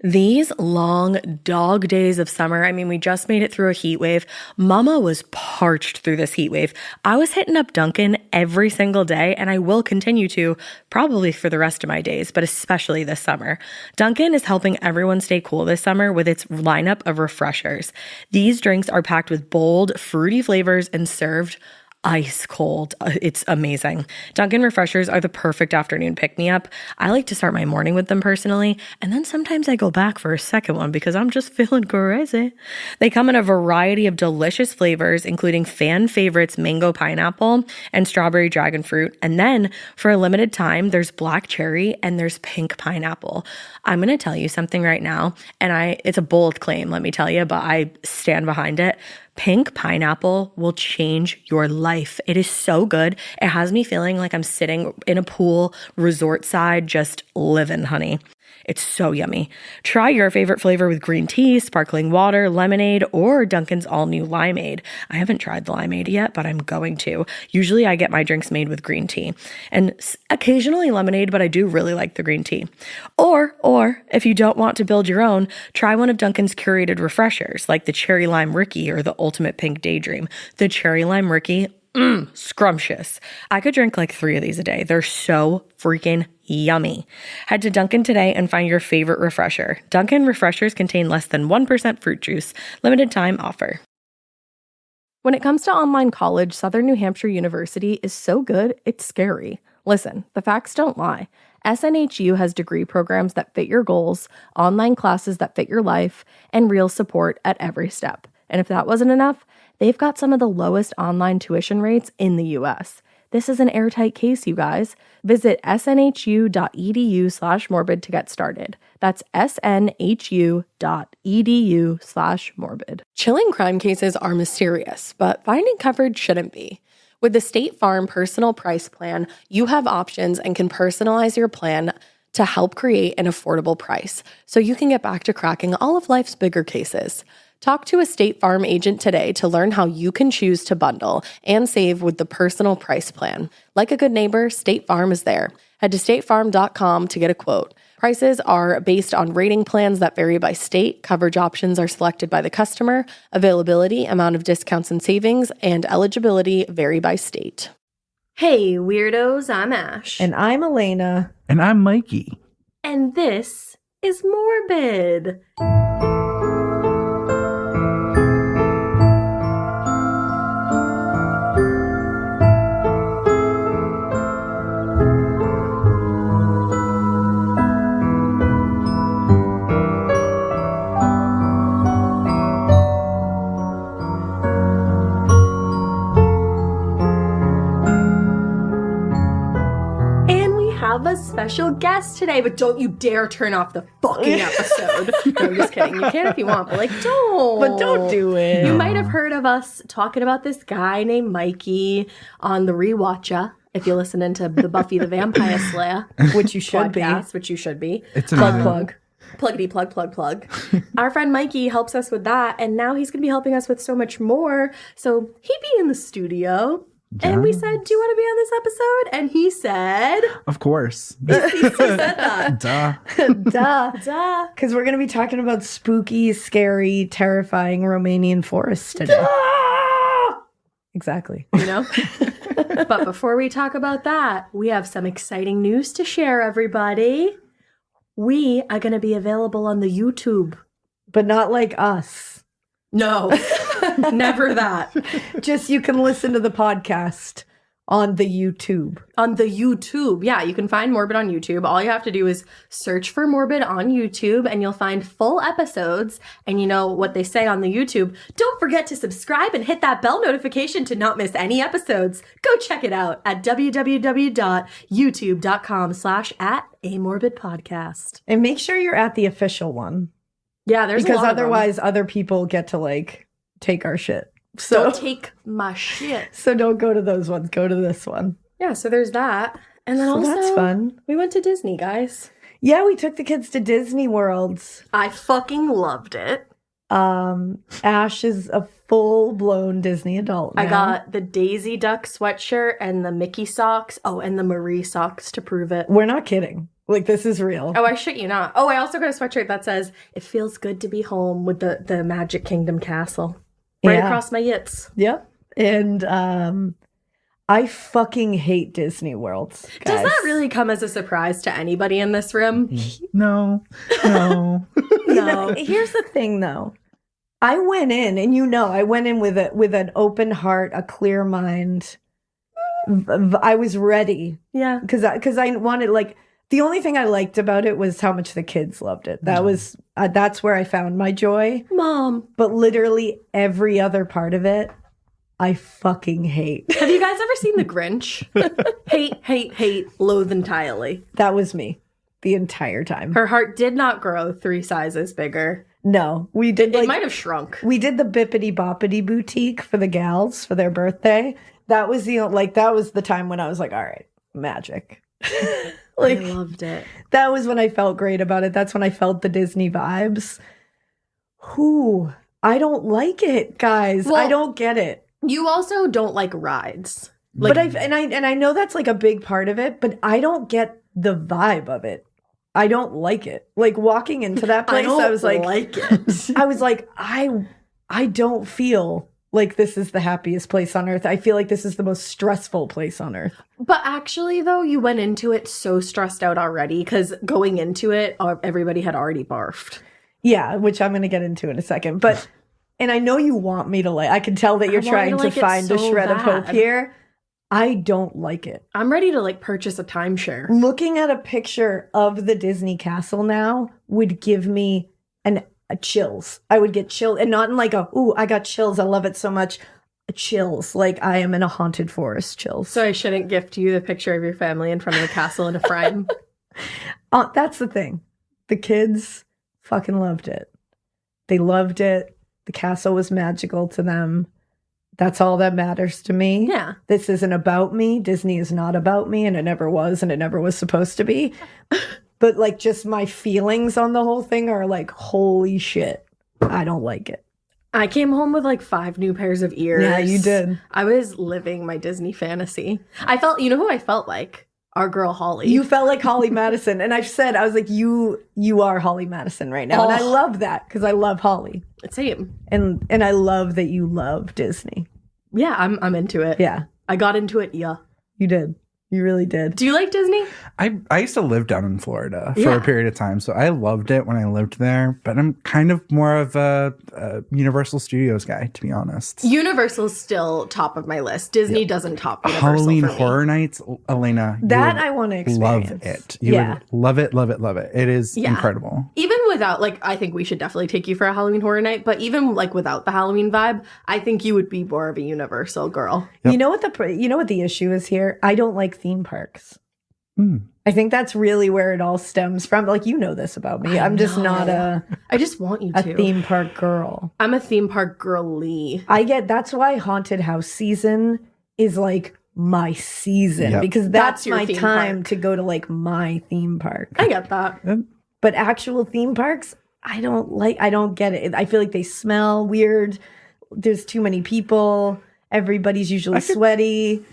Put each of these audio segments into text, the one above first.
These long dog days of summer, I mean, we just made it through a heat wave. Mama was parched through this heat wave. I was hitting up Dunkin' every single day, and I will continue to probably for the rest of my days, but especially this summer. Dunkin' is helping everyone stay cool this summer with its lineup of refreshers. These drinks are packed with bold, fruity flavors and served ice cold. It's amazing. Dunkin' refreshers are the perfect afternoon pick-me-up. I like to start my morning with them personally, and then sometimes I go back for a second one because I'm just feeling crazy. They come in a variety of delicious flavors, including fan favorites mango pineapple and strawberry dragon fruit. And then for a limited time, there's black cherry and there's pink pineapple. I'm going to tell you something right now, and it's a bold claim, let me tell you, but I stand behind it. Pink pineapple will change your life. It is so good. It has me feeling like I'm sitting in a pool, resort side, just living, honey. It's so yummy. Try your favorite flavor with green tea, sparkling water, lemonade, or Dunkin's all-new limeade. I haven't tried the limeade yet, but I'm going to. Usually I get my drinks made with green tea and occasionally lemonade, but I do really like the green tea. Or if you don't want to build your own, try one of Dunkin's curated refreshers like the Cherry Lime Ricky or the Ultimate Pink Daydream. The Cherry Lime Ricky, scrumptious. I could drink like 3 of these a day. They're so freaking yummy. Head to Dunkin' today and find your favorite refresher. Dunkin' refreshers contain less than 1% fruit juice. Limited time offer. When it comes to online college, Southern New Hampshire University is so good, it's scary. Listen, the facts don't lie. SNHU has degree programs that fit your goals, online classes that fit your life, and real support at every step. And if that wasn't enough, they've got some of the lowest online tuition rates in the U.S. This is an airtight case, you guys. Visit snhu.edu/morbid to get started. That's snhu.edu/morbid. Chilling crime cases are mysterious, but finding coverage shouldn't be. With the State Farm Personal Price Plan, you have options and can personalize your plan to help create an affordable price so you can get back to cracking all of life's bigger cases. Talk to a State Farm agent today to learn how you can choose to bundle and save with the Personal Price Plan. Like a good neighbor, State Farm is there. Head to statefarm.com to get a quote. Prices are based on rating plans that vary by state. Coverage options are selected by the customer. Availability, amount of discounts and savings, and eligibility vary by state. Hey, weirdos, I'm Ash. And I'm Alaina. And I'm Mikie. And this is Morbid. Have a special guest today, but don't you dare turn off the fucking episode. No, I'm just kidding. You can if you want, but don't. But don't do it. You might have heard of us talking about this guy named Mikie on the Rewatcha. If you listen into the Buffy the Vampire Slayer, which you should podcast, which you should be. It's plug. Pluggity plug. Our friend Mikie helps us with that, and now he's going to be helping us with so much more. So he'd be in the studio. And we said, do you want to be on this episode? And he said... Of course. He said that. Duh. Duh. Because we're going to be talking about spooky, scary, terrifying Romanian forests today. Duh! Exactly. You know? But before we talk about that, we have some exciting news to share, everybody. We are going to be available on the YouTube. But not like us. No, never that. Just you can listen to the podcast on the YouTube. On the YouTube. Yeah, you can find Morbid on YouTube. All you have to do is search for Morbid on YouTube and you'll find full episodes. And you know what they say on the YouTube. Don't forget to subscribe and hit that bell notification to not miss any episodes. Go check it out at www.youtube.com/@amorbidpodcast. And make sure you're at the official one. Yeah, there's because a lot otherwise other people get to like take our shit. So don't take my shit. So don't go to those ones. Go to this one. Yeah, so there's that. And then also that's fun. We went to Disney, guys. Yeah, we took the kids to Disney World. I fucking loved it. Ash is a full-blown Disney adult now. I got the Daisy Duck sweatshirt and the Mickey socks. Oh, and the Marie socks to prove it. We're not kidding. Like, this is real. Oh, I shit you not. Oh, I also got a sweatshirt that says, "It feels good to be home," with the Magic Kingdom castle right across my yits. Yep. And I fucking hate Disney World. Does that really come as a surprise to anybody in this room? No. No. Here's the thing, though. I went in, and I went in with an open heart, a clear mind. I was ready. Yeah. Because I wanted, like, the only thing I liked about it was how much the kids loved it. That was, that's where I found my joy. Mom. But literally every other part of it, I fucking hate. Have you guys ever seen The Grinch? hate, loathe entirely. That was me the entire time. Her heart did not grow 3 sizes bigger. No, we did. It might have shrunk. We did the Bippity Boppity boutique for the gals for their birthday. That was that was the time when I was like, all right, magic. I loved it. That was when I felt great about it. That's when I felt the Disney vibes. I don't like it, guys. Well, I don't get it. You also don't like rides. But I know that's like a big part of it, but I don't get the vibe of it. I don't like it. Like, walking into that place, I was like it. I was like, I don't feel like this is the happiest place on earth. I feel like this is the most stressful place on earth. But actually, though, you went into it so stressed out already, because going into it, everybody had already barfed. Yeah, which I'm going to get into in a second. But, and I know you want me to I can tell that you're trying to find a shred of hope here. I don't like it. I'm ready to purchase a timeshare. Looking at a picture of the Disney castle now would give me a chills. I would get chills, and not in I got chills, I love it so much. Chills, like I am in a haunted forest chills. So I shouldn't gift you the picture of your family in front of the castle in a frame? That's the thing. The kids fucking loved it. They loved it. The castle was magical to them. That's all that matters to me. Yeah. This isn't about me. Disney is not about me, and it never was, and it never was supposed to be. But just my feelings on the whole thing are holy shit. I don't like it. I came home with 5 new pairs of ears. Yeah, you did. I was living my Disney fantasy. I felt, you know who I felt like? Our girl Holly. You felt like Holly Madison. And I was like, you are Holly Madison right now. And I love that, because I love Holly. Same. And I love that you love Disney. Yeah, I'm into it. Yeah. I got into it, yeah. You did. You really did. Do you like Disney? I used to live down in Florida for a period of time, so I loved it when I lived there. But I'm kind of more of a Universal Studios guy, to be honest. Universal's still top of my list. Disney doesn't top Universal Halloween for me. Horror Nights, Alaina. That I want to experience. Love it. You would love it, love it, love it. It is incredible. Even without, I think we should definitely take you for a Halloween Horror Night, but even without the Halloween vibe, I think you would be more of a Universal girl. Yep. You know what the issue is here? I don't like theme parks. I think that's really where it all stems from. You know this about me. I'm just not I just want you to. A theme park girl. I'm a theme park girly. That's why haunted house season is my season, because that's my time to go to my theme park. I get that. But actual theme parks, I don't get it. I feel like they smell weird. There's too many people. Everybody's usually sweaty.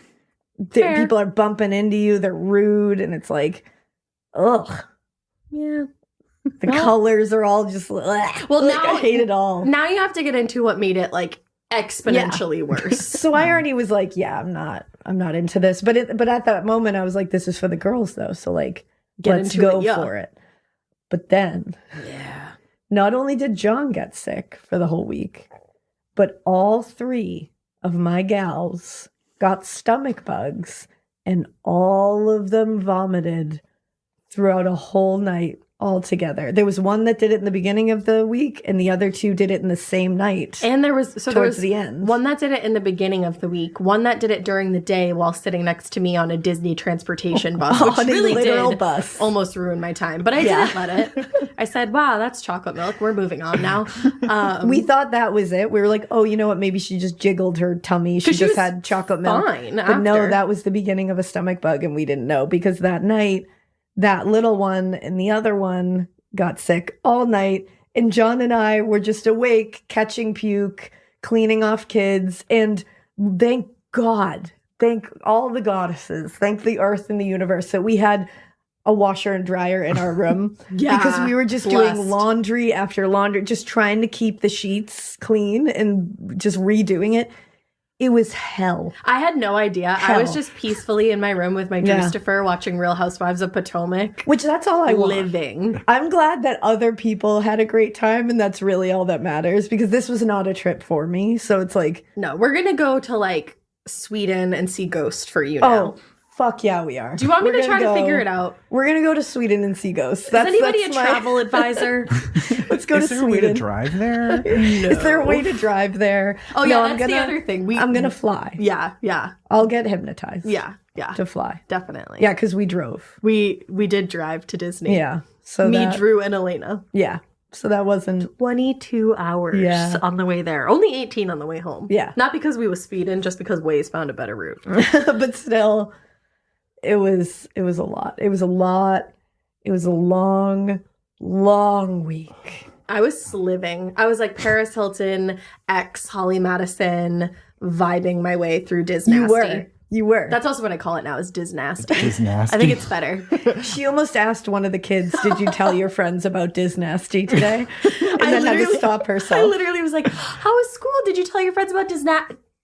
People are bumping into you. They're rude. And it's ugh. Yeah. The colors are all just, ugh. Well, now I hate it all. Now you have to get into what made it exponentially worse. So I already was I'm not into this. But at that moment I was like, this is for the girls though. So let's go for it. But then, not only did John get sick for the whole week, but all 3 of my gals got stomach bugs, and all of them vomited throughout a whole night all together. There was one that did it in the beginning of the week, and the other 2 did it in the same night. And there was the end. One that did it in the beginning of the week, one that did it during the day while sitting next to me on a Disney transportation bus, which really did almost ruin my time. But I didn't let it. I said, wow, that's chocolate milk. We're moving on now. We thought that was it. We were like, oh, you know what? Maybe she just jiggled her tummy. She just had chocolate milk. But no, that was the beginning of a stomach bug, and we didn't know, because that night, that little one and the other one got sick all night. And John and I were just awake, catching puke, cleaning off kids. And thank God, thank all the goddesses, thank the earth and the universe that we had a washer and dryer in our room. Because we were just doing laundry after laundry, just trying to keep the sheets clean and just redoing it. It was hell. I had no idea. I was just peacefully in my room with my Drewstifer watching Real Housewives of Potomac. Which that's all I want. Living. I'm glad that other people had a great time, and that's really all that matters, because this was not a trip for me. So it's like... No, we're going to go to like Sweden and see Ghost for you now. Oh, fuck yeah, we are. Do you want me to try to figure it out? We're going to go to Sweden and see Ghosts. Is anybody a travel advisor? Let's go to Sweden. Is there a way to drive there? No. Is there a way to drive there? Oh, yeah, that's the other thing. I'm going to fly. Yeah. I'll get hypnotized. Yeah. To fly. Definitely. Yeah, because we drove. We did drive to Disney. Yeah. So Drew, and Alaina. Yeah. So that wasn't 22 hours on the way there. Only 18 on the way home. Yeah. Not because we was speeding, just because Waze found a better route. But still, it was a lot. It was a lot. It was a long week. I was living. I was like Paris Hilton, ex Holly Madison, vibing my way through Disney. You were. That's also what I call it now, is Disnasty. Disnasty. I think it's better. She almost asked one of the kids, did you tell your friends about Disnasty today? And then had to stop herself. I literally was like, how was school? Did you tell your friends about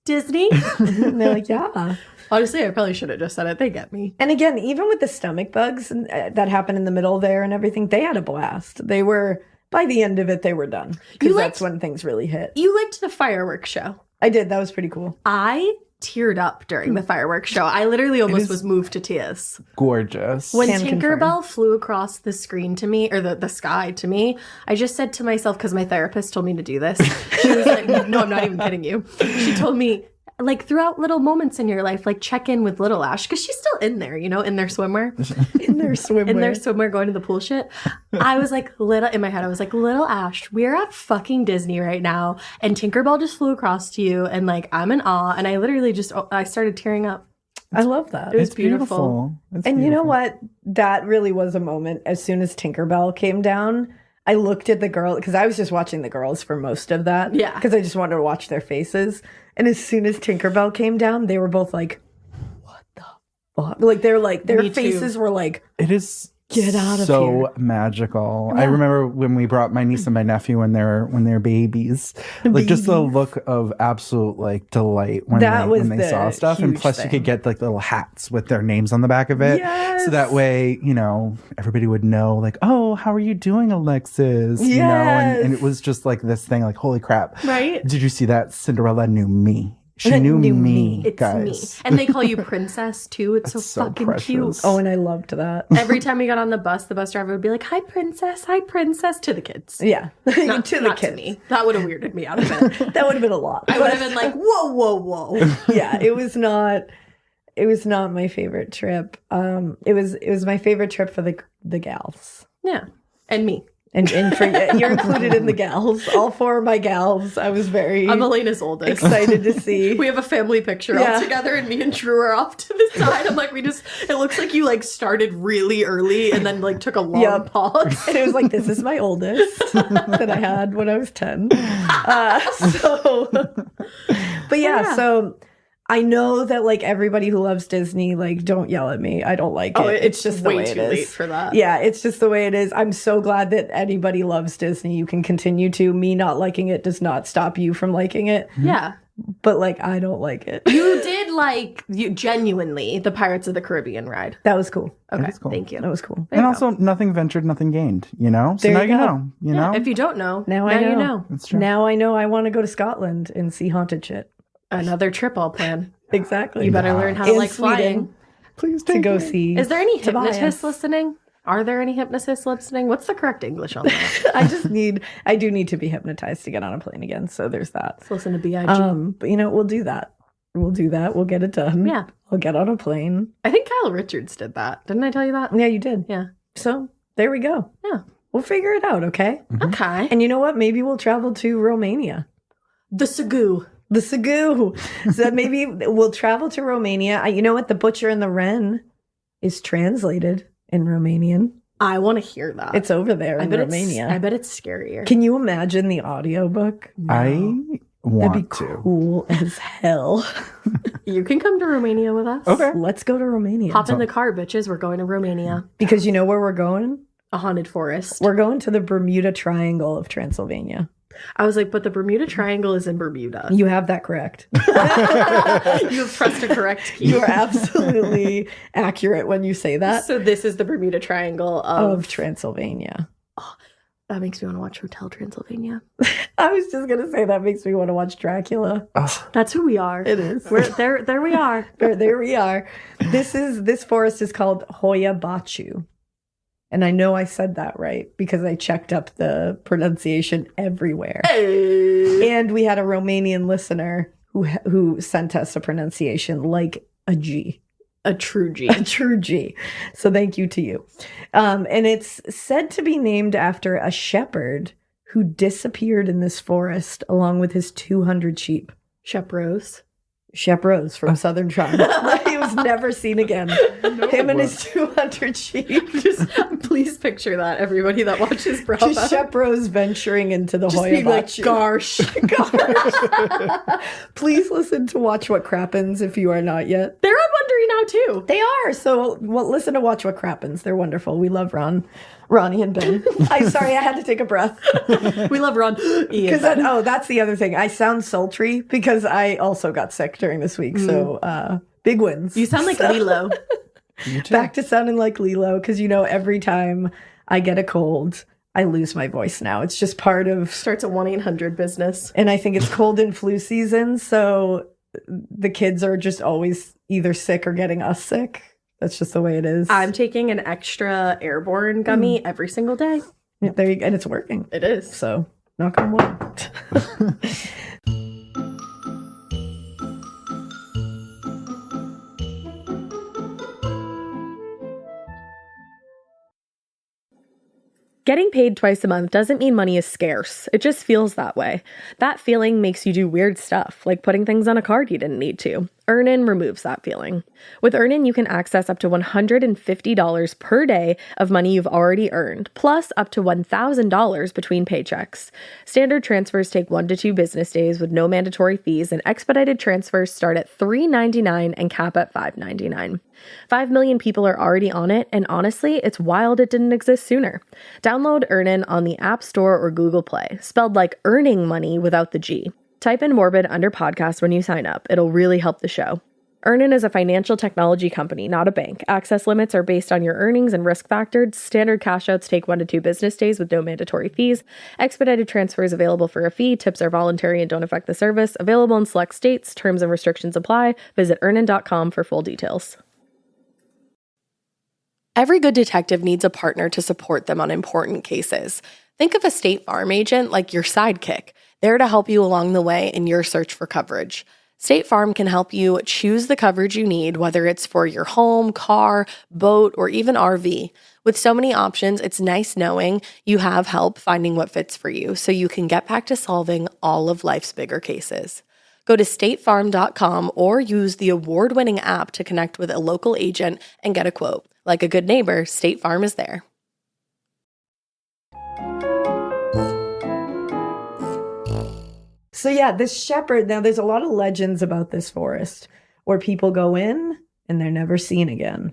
Disney? And they're like, yeah. Honestly, I probably should have just said it. They get me. And again, even with the stomach bugs that happened in the middle there and everything, they had a blast. They were, by the end of it, they were done. Because that's when things really hit. You liked the fireworks show. I did. That was pretty cool. I teared up during the fireworks show. I literally almost was moved to tears. Gorgeous. When Tinkerbell flew across the screen to me, or the sky to me, I just said to myself, because my therapist told me to do this, she was like, no, I'm not even kidding you. She told me, like, throughout little moments in your life, like, check in with little Ash, because she's still in there, in their swimwear. In their swimwear going to the pool shit. I was like, in my head, I was like, little Ash, we're at fucking Disney right now, and Tinkerbell just flew across to you, and, like, I'm in awe, and I literally I started tearing up. I love that. It was beautiful. And you know what? That really was a moment. As soon as Tinkerbell came down, I looked at the girl, because I was just watching the girls for most of that. Yeah. Because I just wanted to watch their faces. And as soon as Tinkerbell came down, they were both like, what the fuck? Like, their faces were like, it is get out of here. So magical. Yeah. I remember when we brought my niece and my nephew when they're babies. Like, just the look of absolute, like, delight when they saw stuff. And plus you could get, like, little hats with their names on the back of it. Yes. So that way, everybody would know, like, oh, how are you doing, Alexis? Yes. And it was just like this thing, like, holy crap. Right? Did you see that? Cinderella knew me. She knew me. It's guys. me. And they call you princess, too. It's so fucking precious. cute. Oh, and I loved that. Every time we got on the bus driver would be like, hi, princess, to the kids. Yeah. Not to the kids. To me. That would have weirded me out a bit. That would have been a lot. I would have been like, whoa. Yeah, it was not my favorite trip. It was my favorite trip for the gals. Yeah. And me. And for you're included in the gals. All four of my gals. I'm Alaina's oldest. Excited to see. We have a family picture all together, and me and Drew are off to the side. I'm like, it looks like you, like, started really early and then, like, took a long pause. And it was like, this is my oldest that I had when I was 10. So I know that, like, everybody who loves Disney, like, don't yell at me. I don't like it. It's just the way it is. Way too late for that. Yeah, it's just the way it is. I'm so glad that anybody loves Disney. You can continue to. Me not liking it does not stop you from liking it. Yeah. But, like, I don't like it. You did genuinely the Pirates of the Caribbean ride. That was cool. Okay, cool. thank you. That was cool. And also, nothing ventured, nothing gained, So now you know. You know? If you don't know, now I know. You know. That's true. Now I know I want to go to Scotland and see haunted shit. Another trip I'll plan. Exactly. You better learn how to like flying. Please to go see. Is there any hypnotists listening? Are there any hypnotists listening? What's the correct English on that? I do need to be hypnotized to get on a plane again. So there's that. Let's listen to B.I.G. But we'll do that. We'll get it done. Yeah. I'll get on a plane. I think Kyle Richards did that. Didn't I tell you that? Yeah, you did. Yeah. So there we go. Yeah. We'll figure it out, okay? Mm-hmm. Okay. And you know what? Maybe we'll travel to Romania. The Sagoo. So maybe we'll travel to Romania. You know what? The Butcher and the Wren is translated in Romanian. I want to hear that. It's over there in Romania. I bet it's scarier. Can you imagine the audiobook? No. want That'd be cool as hell. You can come to Romania with us. Okay. Let's go to Romania. Hop in the car, bitches. We're going to Romania. Because you know where we're going? A haunted forest. We're going to the Bermuda Triangle of Transylvania. I was like, but the Bermuda Triangle is in Bermuda. You have that correct. You have pressed a correct key. You are absolutely accurate when you say that. So this is the Bermuda Triangle of Transylvania. Oh, that makes me want to watch Hotel Transylvania. I was just going to say that makes me want to watch Dracula. Oh. That's who we are. It is. We're there we are. There we are. This forest is called Hoia Baciu. And I know I said that right because I checked up the pronunciation everywhere. Hey. And we had a Romanian listener who sent us a pronunciation like a G. A true G. A true G. So thank you to you. And it's said to be named after a shepherd who disappeared in this forest along with his 200 sheep. Shepherd from Southern Trump. He was never seen again. No. Him and his 200 sheep. Just please picture that, everybody that watches Bravo. Just Shepherd venturing into the Hoia Baciu. Gosh. Please listen to Watch What Crappens if you are not yet. They're on Wondery now too. They are. So listen to Watch What Crappens. They're wonderful. We love Ronnie and Ben. I'm sorry, I had to take a breath. We love Ron. Because that's the other thing. I sound sultry because I also got sick during this week. So big wins. You sound like Lilo. Back to sounding like Lilo because every time I get a cold, I lose my voice now. It's just part of Starts a 1-800 business. And I think it's cold and flu season, so the kids are just always either sick or getting us sick. That's just the way it is. I'm taking an extra airborne gummy every single day. There you go, and it's working. It is. So, knock on wood. Getting paid twice a month doesn't mean money is scarce. It just feels that way. That feeling makes you do weird stuff, like putting things on a card you didn't need to. Earnin removes that feeling. With Earnin, you can access up to $150 per day of money you've already earned, plus up to $1,000 between paychecks. Standard transfers take 1 to 2 business days with no mandatory fees, and expedited transfers start at $3.99 and cap at $5.99. 5 million people are already on it, and honestly, it's wild it didn't exist sooner. Download Earnin on the App Store or Google Play, spelled like earning money without the G. Type in Morbid under podcast when you sign up. It'll really help the show. Earnin is a financial technology company, not a bank. Access limits are based on your earnings and risk factors. Standard cash outs take 1 to 2 business days with no mandatory fees. Expedited transfers available for a fee. Tips are voluntary and don't affect the service. Available in select states. Terms and restrictions apply. Visit earnin.com for full details. Every good detective needs a partner to support them on important cases. Think of a State Farm agent like your sidekick, there to help you along the way in your search for coverage. State Farm can help you choose the coverage you need, whether it's for your home, car, boat, or even RV. With so many options, it's nice knowing you have help finding what fits for you so you can get back to solving all of life's bigger cases. Go to statefarm.com or use the award-winning app to connect with a local agent and get a quote. Like a good neighbor, State Farm is there. So yeah, this shepherd, now there's a lot of legends about this forest where people go in and they're never seen again.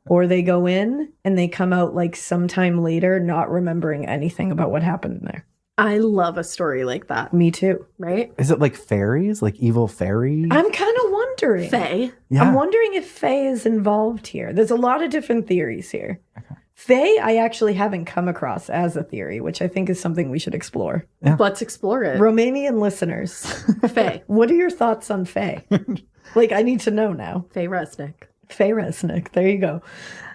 Or they go in and they come out like sometime later not remembering anything about what happened in there. I love a story like that. Me too. Right? Is it like fairies? Like evil fairies? I'm kind of wondering. Fae. Yeah. I'm wondering if Fae is involved here. There's a lot of different theories here. Okay. Fae, I actually haven't come across as a theory, which I think is something we should explore. Yeah. Let's explore it. Romanian listeners. Fae. What are your thoughts on Fae? Like, I need to know now. Fae Resnick. Fae Resnick. There you go.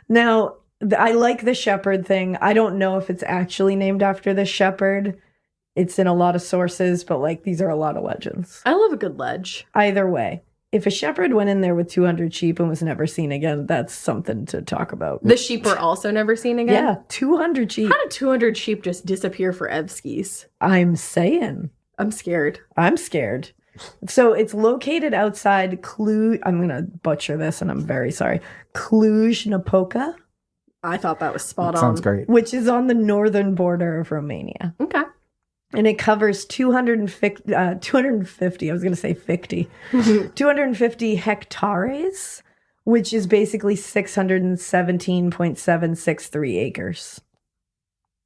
Now, I like the shepherd thing. I don't know if it's actually named after the shepherd. It's in a lot of sources, but like these are a lot of legends. I love a good ledge. Either way, if a shepherd went in there with 200 sheep and was never seen again, that's something to talk about. The sheep were also never seen again? Yeah, 200 sheep. How did 200 sheep just disappear for Evskis? I'm saying. I'm scared. I'm scared. So it's located outside Cluj. I'm going to butcher this and I'm very sorry. Cluj-Napoca. I thought that was spot on. Sounds great. Which is on the northern border of Romania. Okay. And it covers 250, I was going to say 50, 250 hectares, which is basically 617.763 acres.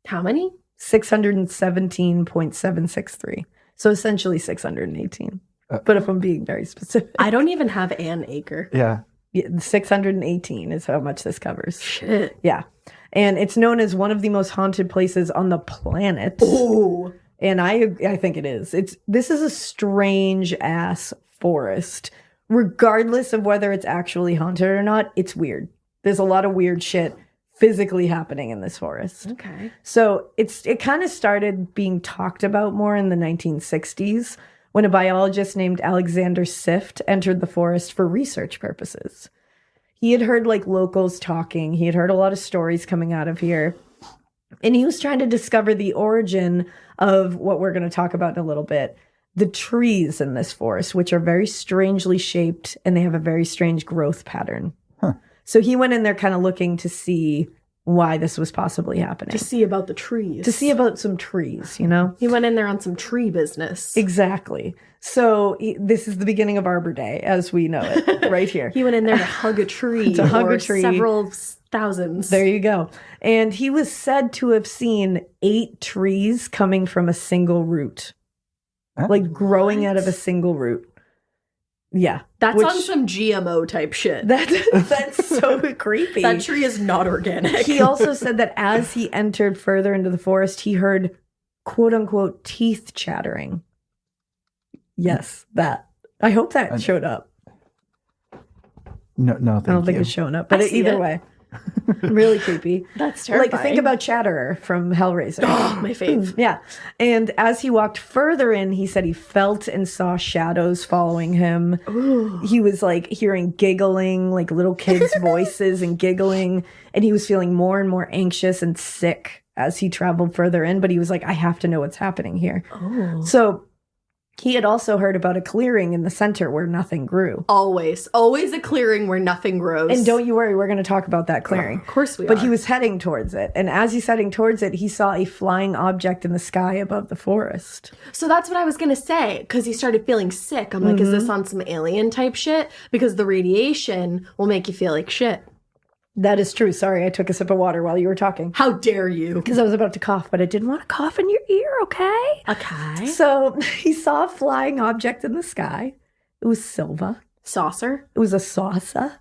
How many? 617.763. So essentially 618. But if I'm being very specific. I don't even have an acre. Yeah. 618 is how much this covers. Shit. Yeah. And it's known as one of the most haunted places on the planet. Oh. And I think it is. This is a strange ass forest. Regardless of whether it's actually haunted or not, it's weird. There's a lot of weird shit physically happening in this forest. Okay. So it kind of started being talked about more in the 1960s when a biologist named Alexander Sift entered the forest for research purposes. He had heard like locals talking. He had heard a lot of stories coming out of here. And he was trying to discover the origin of what we're going to talk about in a little bit. The trees in this forest, which are very strangely shaped and they have a very strange growth pattern. Huh. So he went in there kind of looking to see why this was possibly happening. To see about the trees. To see about some trees, you know? He went in there on some tree business. Exactly. So this is the beginning of Arbor Day, as we know it, right here. He went in there to hug a tree. To hug a tree. Several thousands. There you go. And he was said to have seen 8 trees coming from a single root. Huh? Like growing out of a single root. Yeah. That's on some GMO type shit. That's so creepy. That tree is not organic. He also said that as he entered further into the forest, he heard quote unquote teeth chattering. Yes, that. I hope that showed up. No, I don't think it's showing up, but either way. Really creepy. That's terrifying. Like, think about Chatterer from Hellraiser. Oh, my fave. Yeah. And as he walked further in, he said he felt and saw shadows following him. Ooh. He was like hearing giggling, like little kids' voices and giggling. And he was feeling more and more anxious and sick as he traveled further in. But he was like, I have to know what's happening here. Oh. So he had also heard about a clearing in the center where nothing grew. Always a clearing where nothing grows. And don't you worry, we're going to talk about that clearing. Of course we are. But he was heading towards it. And as he's heading towards it, he saw a flying object in the sky above the forest. So that's what I was going to say, because he started feeling sick. I'm like, is this on some alien type shit? Because the radiation will make you feel like shit. That is true. Sorry, I took a sip of water while you were talking. How dare you? Because I was about to cough, but I didn't want to cough in your ear, okay? Okay. So he saw a flying object in the sky. It was silver. Saucer? It was a saucer.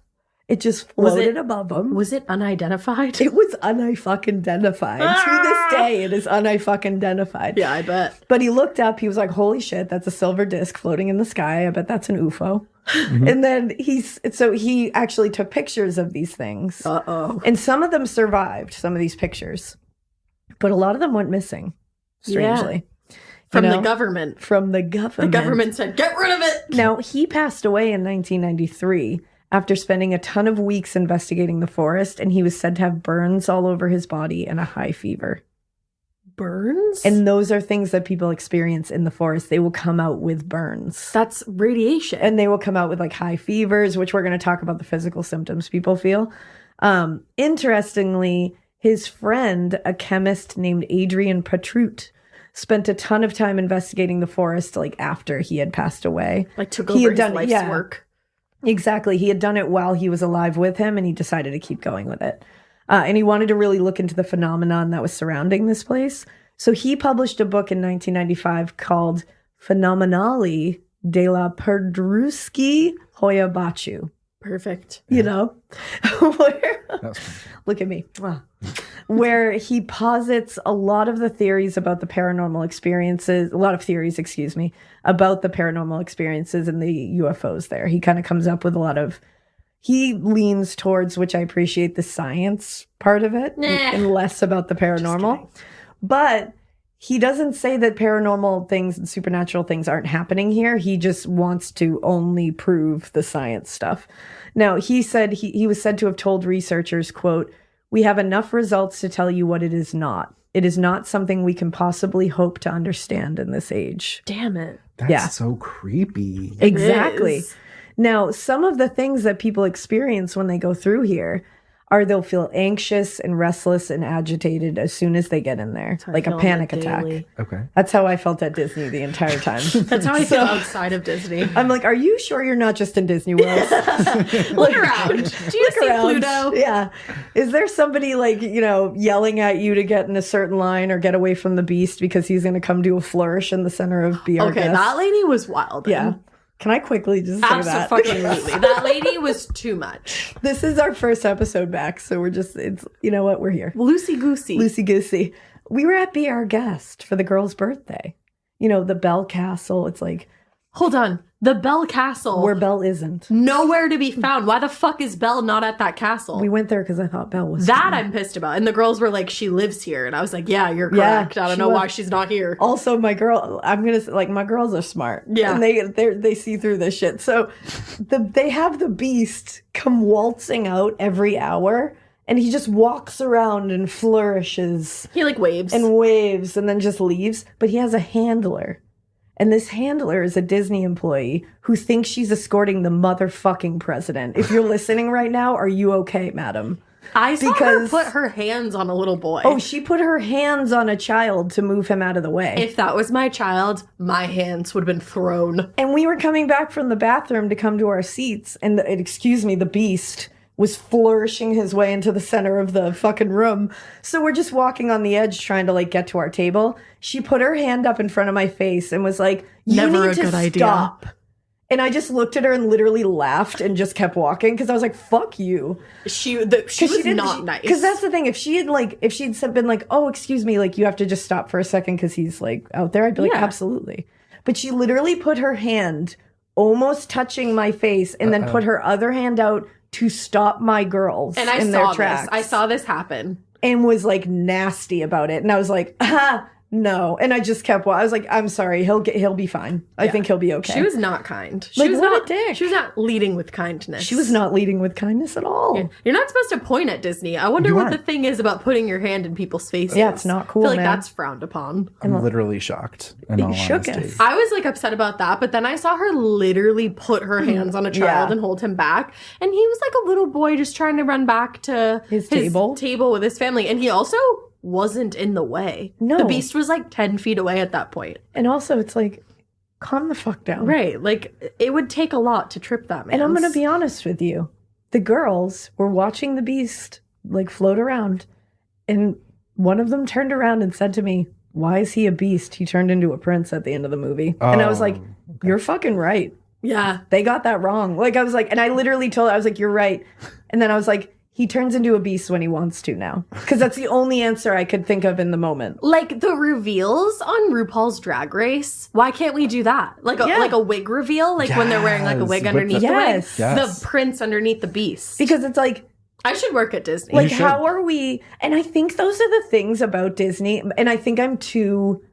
It just floated above him. Was it unidentified? It was unidentified. To this day, it is unidentified. Yeah, I bet. But he looked up. He was like, holy shit, that's a silver disc floating in the sky. I bet that's an UFO. Mm-hmm. And then he actually took pictures of these things. Uh-oh. And some of them survived, some of these pictures. But a lot of them went missing, strangely. Yeah. From the government. From the government. The government said, get rid of it! Now, he passed away in 1993 after spending a ton of weeks investigating the forest, and he was said to have burns all over his body and a high fever. Burns? And those are things that people experience in the forest. They will come out with burns. That's radiation. And they will come out with like high fevers, which we're going to talk about the physical symptoms people feel. Interestingly, his friend, a chemist named Adrian Patrut, spent a ton of time investigating the forest like after he had passed away. Like took over his life's work. Exactly. He had done it while he was alive with him, and he decided to keep going with it. And he wanted to really look into the phenomenon that was surrounding this place. So he published a book in 1995 called Phenomenali de la Perdruski Hoia Baciu. Perfect. You know? Look at me. Where he posits a lot of the theories about the paranormal experiences, about the paranormal experiences and the UFOs there. He kind of comes up with he leans towards, which I appreciate, the science part of it and less about the paranormal. But he doesn't say that paranormal things and supernatural things aren't happening here. He just wants to only prove the science stuff. Now, he said he was said to have told researchers, quote, "We have enough results to tell you what it is not. It is not something we can possibly hope to understand in this age." Damn it. That's so creepy. Exactly. Now, some of the things that people experience when they go through here are they'll feel anxious and restless and agitated as soon as they get in there, like a panic attack. Okay. That's how I felt at Disney the entire time. That's how I feel outside of Disney. I'm like, are you sure you're not just in Disney World? Look around. Do you see Pluto? Yeah. Is there somebody like, yelling at you to get in a certain line or get away from the beast because he's going to come do a flourish in the center of BR? Okay, that lady was wild. Yeah. Can I quickly just say that? Absolutely. That lady was too much. This is our first episode back, so we're just, we're here. Loosey-goosey. Loosey-goosey. We were at Be Our Guest for the girl's birthday. The Bell Castle. It's like... Hold on. The Bell Castle. Where Belle isn't. Nowhere to be found. Why the fuck is Belle not at that castle? We went there because I thought Belle was that I'm pissed about. And the girls were like, she lives here. And I was like, yeah, you're correct. I don't know why she's not here. Also, my girls are smart. Yeah. And they see through this shit. So they have the beast come waltzing out every hour. And he just walks around and flourishes. He waves. And then just leaves. But he has a handler. And this handler is a Disney employee who thinks she's escorting the motherfucking president. If you're listening right now, are you okay, madam? I saw her put her hands on a little boy. Oh, she put her hands on a child to move him out of the way. If that was my child, my hands would have been thrown. And we were coming back from the bathroom to come to our seats, and the beast was flourishing his way into the center of the fucking room. So we're just walking on the edge trying to get to our table. She put her hand up in front of my face and was like, "You need to stop." And I just looked at her and literally laughed and just kept walking because I was like, "Fuck you." She was not nice. Because that's the thing. If she'd been like, "Oh, excuse me, you have to just stop for a second because he's out there," I'd be like, "Absolutely." But she literally put her hand almost touching my face and then put her other hand out to stop my girls and in their tracks. I saw this happen. And was nasty about it. And I was like, no. And I just kept, I was like, I'm sorry, he'll be fine. I think he'll be okay. She was not kind. She was not a dick. She was not leading with kindness. She was not leading with kindness at all. You're not supposed to point at Disney. I wonder what the thing is about putting your hand in people's faces. Yeah, it's not cool, I feel that's frowned upon. I'm literally shocked. It shook us. I was upset about that, but then I saw her literally put her hands on a child and hold him back. And he was like a little boy just trying to run back to his table with his family. And he also wasn't in the way. No. The beast was 10 feet away at that point. And also it's calm the fuck down. Right. It would take a lot to trip that man. And I'm going to be honest with you. The girls were watching the beast float around. And one of them turned around and said to me, "Why is he a beast? He turned into a prince at the end of the movie." And I was like, "You're fucking right." Yeah. They got that wrong. I was and I literally told her, I was like, "You're right." And then I was like, he turns into a beast when he wants to now. Because that's the only answer I could think of in the moment. The reveals on RuPaul's Drag Race. Why can't we do that? A wig reveal? When they're wearing a wig underneath the wig? Yes. The prince underneath the beast. Because it's I should work at Disney. How are we... And I think those are the things about Disney. And I think I'm too...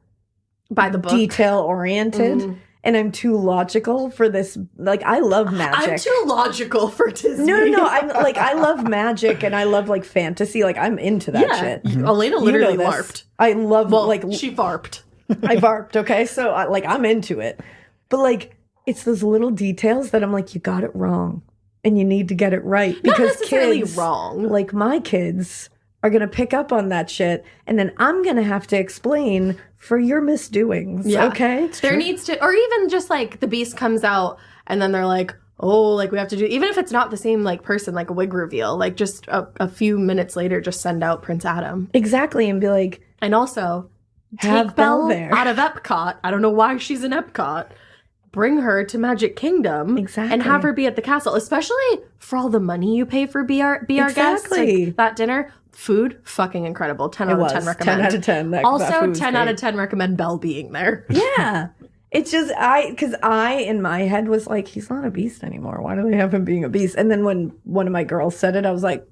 by the book. Detail-oriented. Mm-hmm. And I'm too logical for this. I love magic. I'm too logical for Disney. No. I'm I love magic and I love fantasy. I'm into that shit. Alaina literally LARPed. I love she varped. I varped. Okay, so I'm into it. But it's those little details that I'm you got it wrong, and you need to get it right because not necessarily kids wrong. My kids are gonna pick up on that shit, and then I'm gonna have to explain for your misdoings. Yeah. Okay, there needs to, or even just the beast comes out, and then they're like, "Oh, we have to do," even if it's not the same person, a wig reveal, just a few minutes later, just send out Prince Adam. Exactly, and be and also take Belle there out of Epcot. I don't know why she's in Epcot. Bring her to Magic Kingdom and have her be at the castle, especially for all the money you pay for be our guests. That dinner, food, fucking incredible. 10 out of 10 recommend. 10 out of 10. Also, 10 out of 10 recommend Belle being there. Yeah. It's just, because in my head was he's not a beast anymore. Why do they have him being a beast? And then when one of my girls said it, I was like,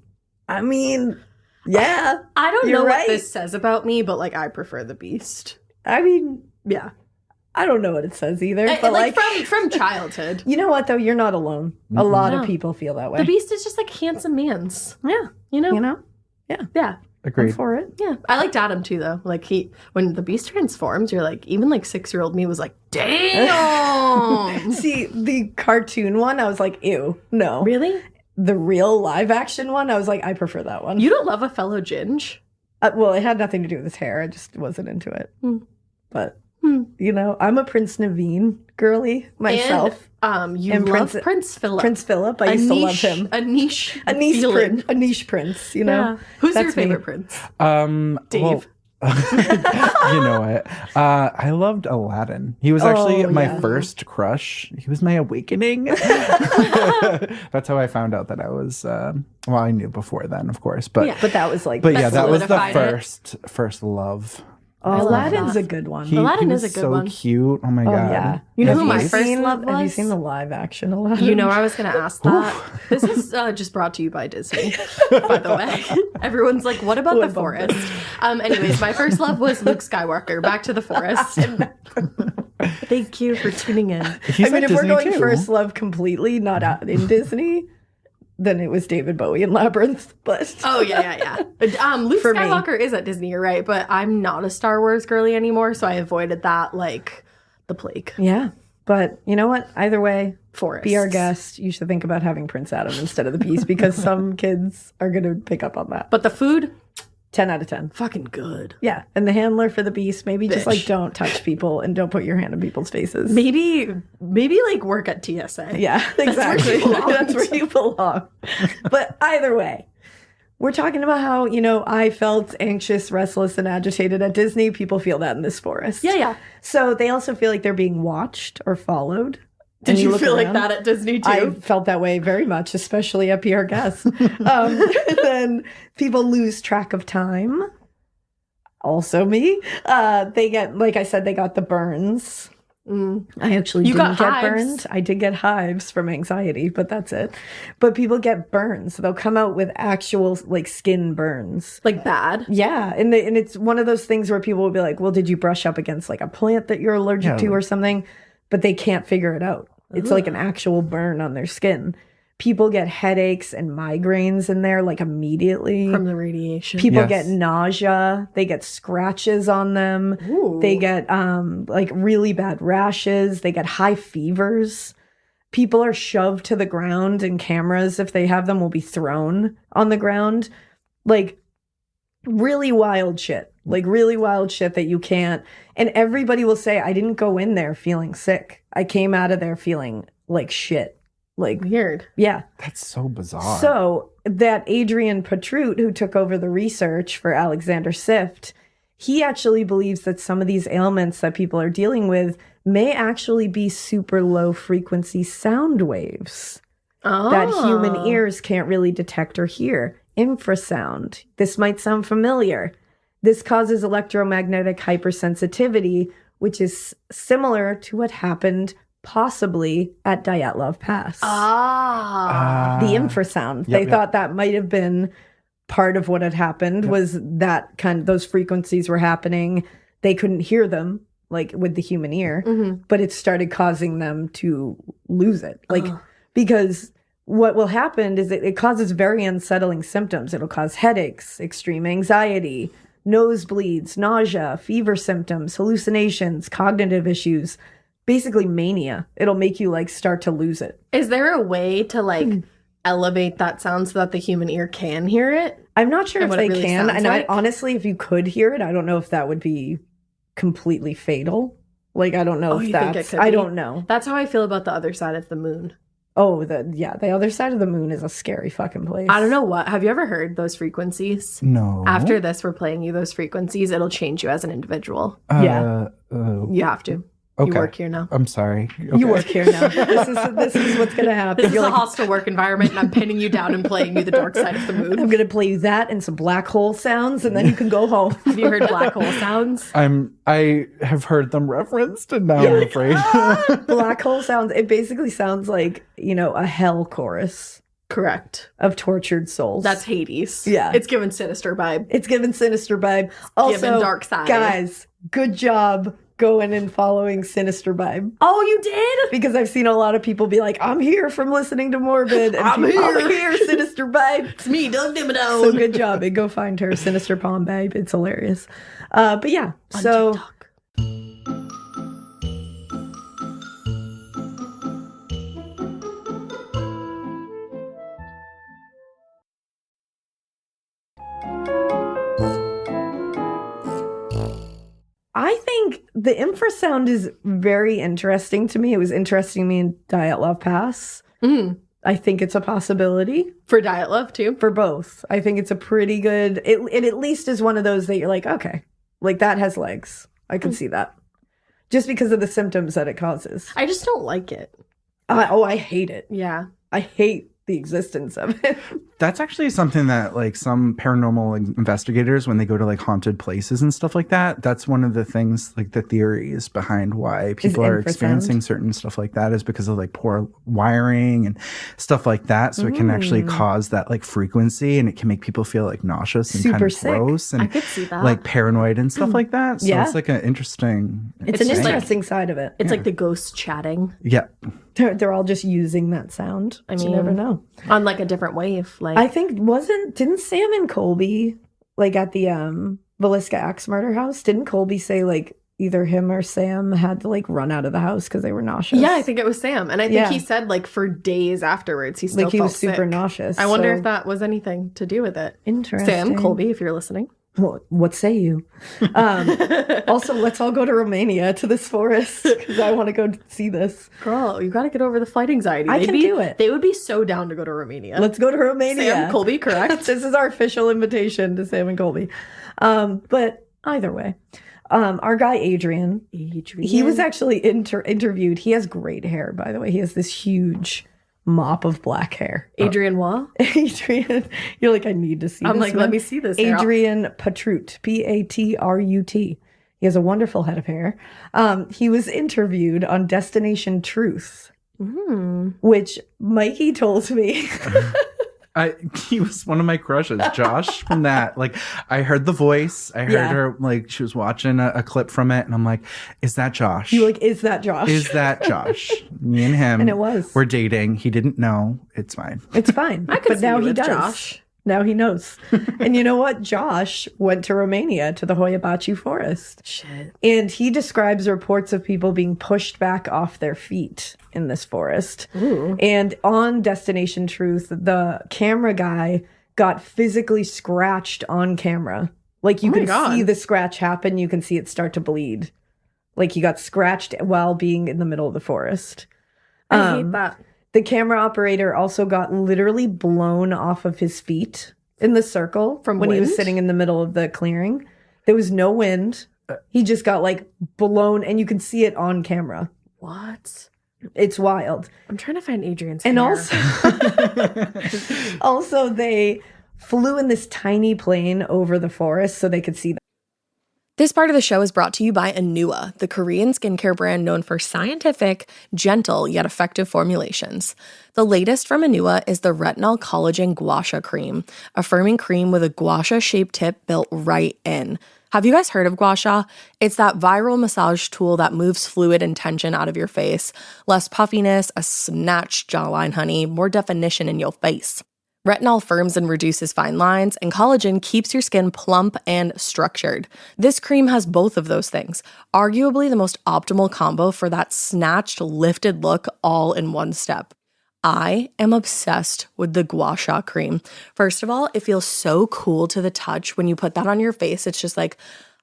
I mean, yeah. I don't know what this says about me, but I prefer the beast. I mean, yeah. I don't know what it says either. But from childhood. You know what though? You're not alone. A lot of people feel that way. The beast is just handsome mans. Yeah. You know? Yeah. Yeah. Agreed. I'm for it. Yeah. I liked Adam too though. When the beast transforms, you're even 6-year-old me was damn. See, the cartoon one, I was ew. No. Really? the real live action one, I was like, I prefer that one. You don't love a fellow Ginge? Well, it had nothing to do with his hair. I just wasn't into it. But, you know, I'm a Prince Naveen girly myself. And, you love Prince Philip. Prince Philip. I used to love him. A niche prince, you know? Yeah. Who's your favorite prince? Dave. Well, you know what? I loved Aladdin. He was actually my first crush. He was my awakening. That's how I found out that I was. Well, I knew before then, of course, but that was like. But yeah, that was the first love. Oh, Aladdin's a good one. Aladdin is a good one. So cute. Oh my god. Yeah. You know who my first love was? Have you seen the live action Aladdin? You know, I was going to ask that. This is just brought to you by Disney, by the way. Everyone's like, what about the forest? Anyways, my first love was Luke Skywalker. Back to the forest. Thank you for tuning in. I mean, if we're going first love completely, not out in Disney, then it was David Bowie in Labyrinth. But yeah. Luke Skywalker is at Disney, you're right, but I'm not a Star Wars girly anymore, so I avoided that like the plague. Yeah, but you know what? Either way, Forests. Be our guest. You should think about having Prince Adam instead of the Beast because some kids are going to pick up on that. But the food, 10 out of 10. fucking good. Yeah, and the handler for the Beast, maybe just like don't touch people and don't put your hand in people's faces. Maybe like work at TSA. Yeah, exactly. That's where you belong. But either way, we're talking about how, you know, I felt anxious, restless, and agitated at Disney. People feel that in this forest. Yeah. So they also feel like they're being watched or followed. Did you feel like that at Disney too? I felt that way very much, especially at PR Guest. Then people lose track of time. Also me. They get, like I said, they got the burns. I actually didn't get burned. I did get hives from anxiety, but that's it. But people get burns. They'll come out with actual like skin burns. Like bad? Yeah. And it's one of those things where people will be like, well, did you brush up against like a plant that you're allergic to or something? But they can't figure it out. It's like an actual burn on their skin. People get headaches and migraines in there like immediately. From the radiation. People get nausea. They get scratches on them. Ooh. They get like really bad rashes. They get high fevers. People are shoved to the ground and cameras, if they have them, will be thrown on the ground. Like really wild shit. Like really wild shit that you can't. And everybody will say, I didn't go in there feeling sick. I came out of there feeling like shit. Like weird. Yeah. That's so bizarre. So that Adrian Patrut, who took over the research for Alexander Sift, he actually believes that some of these ailments that people are dealing with may actually be super low frequency sound waves that human ears can't really detect or hear. Infrasound. This might sound familiar. This causes electromagnetic hypersensitivity, which is similar to what happened possibly at Dyatlov Pass. The infrasound. They thought that might have been part of what had happened was that those frequencies were happening. They couldn't hear them like with the human ear, but it started causing them to lose it. Like, because what will happen is it causes very unsettling symptoms. It'll cause headaches, extreme anxiety, nosebleeds, nausea, fever symptoms, hallucinations, cognitive issues, basically mania. It'll make you like start to lose it. Is there a way to like elevate that sound so that the human ear can hear it? I'm not sure if they really can. And like? I honestly, if you could hear it, I don't know if that would be completely fatal. Like, I don't know if that's, I don't know. That's how I feel about the other side of the moon. Oh, the other side of the moon is a scary fucking place. I don't know what. Have you ever heard those frequencies? No. After this, we're playing you those frequencies. It'll change you as an individual. You have to. Okay. You work here now. I'm sorry. Okay. You work here now. This is what's going to happen. This is a hostile work environment, and I'm pinning you down and playing you the dark side of the moon. I'm going to play you that and some black hole sounds, and then you can go home. Have you heard black hole sounds? I have heard them referenced, and now I'm afraid. Black hole sounds. It basically sounds like, you know, a hell chorus. Correct. Of tortured souls. That's Hades. Yeah. It's given sinister vibe. It's given sinister vibe. Also, given dark side. Guys, good job going and following Sinister Vibe. Oh, you did? Because I've seen a lot of people be like, I'm here from listening to Morbid. And I'm here, Sinister Vibe. It's me, Doug Dimmadome. So good job. And go find her, Sinister Palm Babe. It's hilarious. But yeah, on so... TikTok. think the infrasound is very interesting to me. It was interesting to me in Diet Love Pass. I think it's a possibility. For Diet Love, too? For both. I think it's a pretty good... It at least is one of those that you're like, okay, like that has legs. I can see that. Just because of the symptoms that it causes. I just don't like it. I hate it. Yeah. I hate the existence of it. That's actually something that like some paranormal investigators, when they go to like haunted places and stuff like that, that's one of the things, like the theories behind why people are experiencing certain stuff like that is because of like poor wiring and stuff like that. So it can actually cause that like frequency, and it can make people feel like nauseous and super kind of sick. Gross and I could see that. like paranoid and stuff like that. So Yeah. it's like an interesting. It's an interesting side of it. It's like the ghost chatting. Yeah. They're all just using that sound. I mean, you never know. On like a different wave. Like I think didn't Sam and Colby, like at the Villisca Axe murder house, didn't Colby say like either him or Sam had to like run out of the house because they were nauseous? Yeah, I think it was Sam. And I think he said like for days afterwards he still like he felt was super sick. nauseous. I wonder if that was anything to do with it. Interesting. Sam, Colby, if you're listening. What say you? Also, let's all go to Romania to this forest because I want to go see this. Girl, you got to get over the flight anxiety. I can do it. They would be so down to go to Romania. Let's go to Romania. Sam, Colby, correct? This is our official invitation to Sam and Colby. But either way, our guy Adrian, he was actually interviewed. He has great hair, by the way. He has this huge mop of black hair. Adrian what? Adrian, you're like, I need to see this. I'm like, let me see this hair. Adrian Patrut, Patrut. He has a wonderful head of hair. He was interviewed on Destination Truth, which Mikie told me. He was one of my crushes, Josh, from that. Like, I heard the voice. I heard her, like, she was watching a clip from it. And I'm like, is that Josh? You like, is that Josh? Is that Josh? Me and him. And it was. We're dating. He didn't know. It's fine. It's fine. But now he does. Josh. Now he knows. And you know what? Josh went to Romania to the Hoia Baciu forest. Shit. And he describes reports of people being pushed back off their feet in this forest. Ooh. And on Destination Truth, the camera guy got physically scratched on camera. Like you can see the scratch happen. You can see it start to bleed. Like he got scratched while being in the middle of the forest. I hate that. The camera operator also got literally blown off of his feet in the circle from when wind? He was sitting in the middle of the clearing. There was no wind. He just got like blown, and you can see it on camera. What? It's wild. I'm trying to find Adrian's and hair. Also they flew in this tiny plane over the forest so they could see that. This part of the show is brought to you by Anua, the Korean skincare brand known for scientific, gentle, yet effective formulations. The latest from Anua is the Retinol Collagen Gua Sha Cream, a firming cream with a gua sha-shaped tip built right in. Have you guys heard of gua sha? It's that viral massage tool that moves fluid and tension out of your face. Less puffiness, a snatched jawline, honey, more definition in your face. Retinol firms and reduces fine lines, and collagen keeps your skin plump and structured. This cream has both of those things, arguably the most optimal combo for that snatched, lifted look all in one step. I am obsessed with the Gua Sha cream. First of all, it feels so cool to the touch. When you put that on your face, it's just like,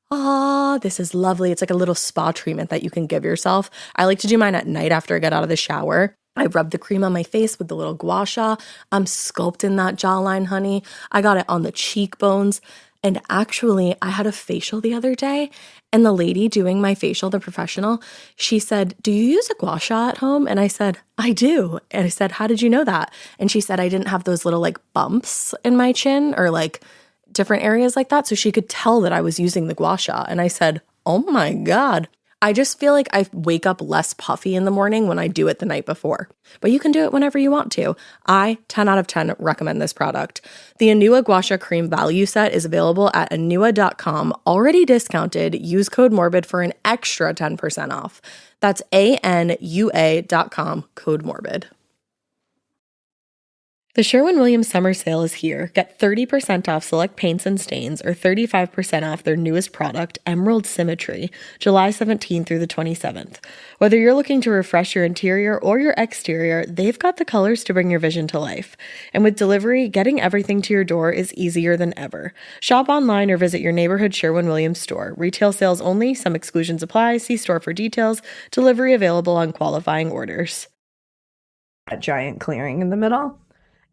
this is lovely. It's like a little spa treatment that you can give yourself. I like to do mine at night after I get out of the shower. I rub the cream on my face with the little gua sha. I'm sculpting that jawline, honey. I got it on the cheekbones. And actually, I had a facial the other day, and the lady doing my facial, the professional, she said, "Do you use a gua sha at home?" And I said, "I do." And I said, "How did you know that?" And she said, "I didn't have those little like bumps in my chin or like different areas like that." So she could tell that I was using the gua sha. And I said, "Oh my God." I just feel like I wake up less puffy in the morning when I do it the night before. But you can do it whenever you want to. I, 10 out of 10, recommend this product. The Anua Gua Sha Cream value set is available at anua.com, already discounted. Use code MORBID for an extra 10% off. That's ANUA.com, code MORBID. The Sherwin-Williams summer sale is here. Get 30% off select paints and stains or 35% off their newest product, Emerald Symmetry, July 17th through the 27th. Whether you're looking to refresh your interior or your exterior, they've got the colors to bring your vision to life. And with delivery, getting everything to your door is easier than ever. Shop online or visit your neighborhood Sherwin-Williams store. Retail sales only. Some exclusions apply. See store for details. Delivery available on qualifying orders. That giant clearing in the middle.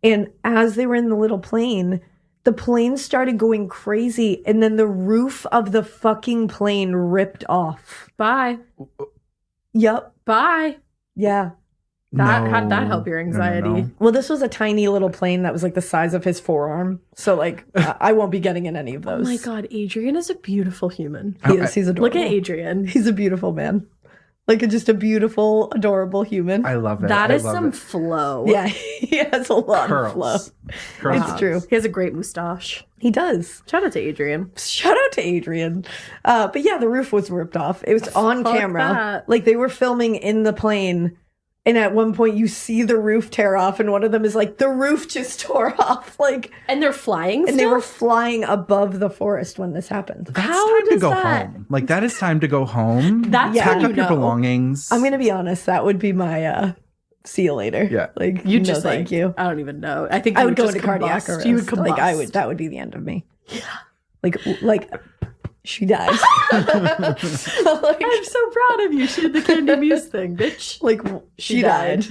And as they were in the little plane, the plane started going crazy. And then the roof of the fucking plane ripped off. Bye. Yep. Bye. Yeah. How'd that help your anxiety? No. Well, this was a tiny little plane that was like the size of his forearm. So like, I won't be getting in any of those. Oh my God. Adrian is a beautiful human. He is. He's adorable. Look at Adrian. He's a beautiful man. Like just a beautiful, adorable human. I love it. That is some flow. Yeah, he has a lot of flow. Curls. It's true. He has a great mustache. He does. Shout out to Adrian. Shout out to Adrian. But yeah, the roof was ripped off. It was on camera. That. Like they were filming in the plane. And at one point you see the roof tear off. And one of them is like, the roof just tore off. Like, and they're flying and still? they were flying above the forest when this happened. That's How time to does go that- home. Like that is time to go home. That's Yeah. Pack when up you your know. belongings. I'm going to be honest. That would be my see you later. Yeah. Like, You no, just thank like, you. I don't even know. I think I you would go just into cardiac combust. arrest. You would combust. Like that would be the end of me. Yeah. Like she dies. I'm so proud of you. She did the Candy Muse thing, bitch. Like she died.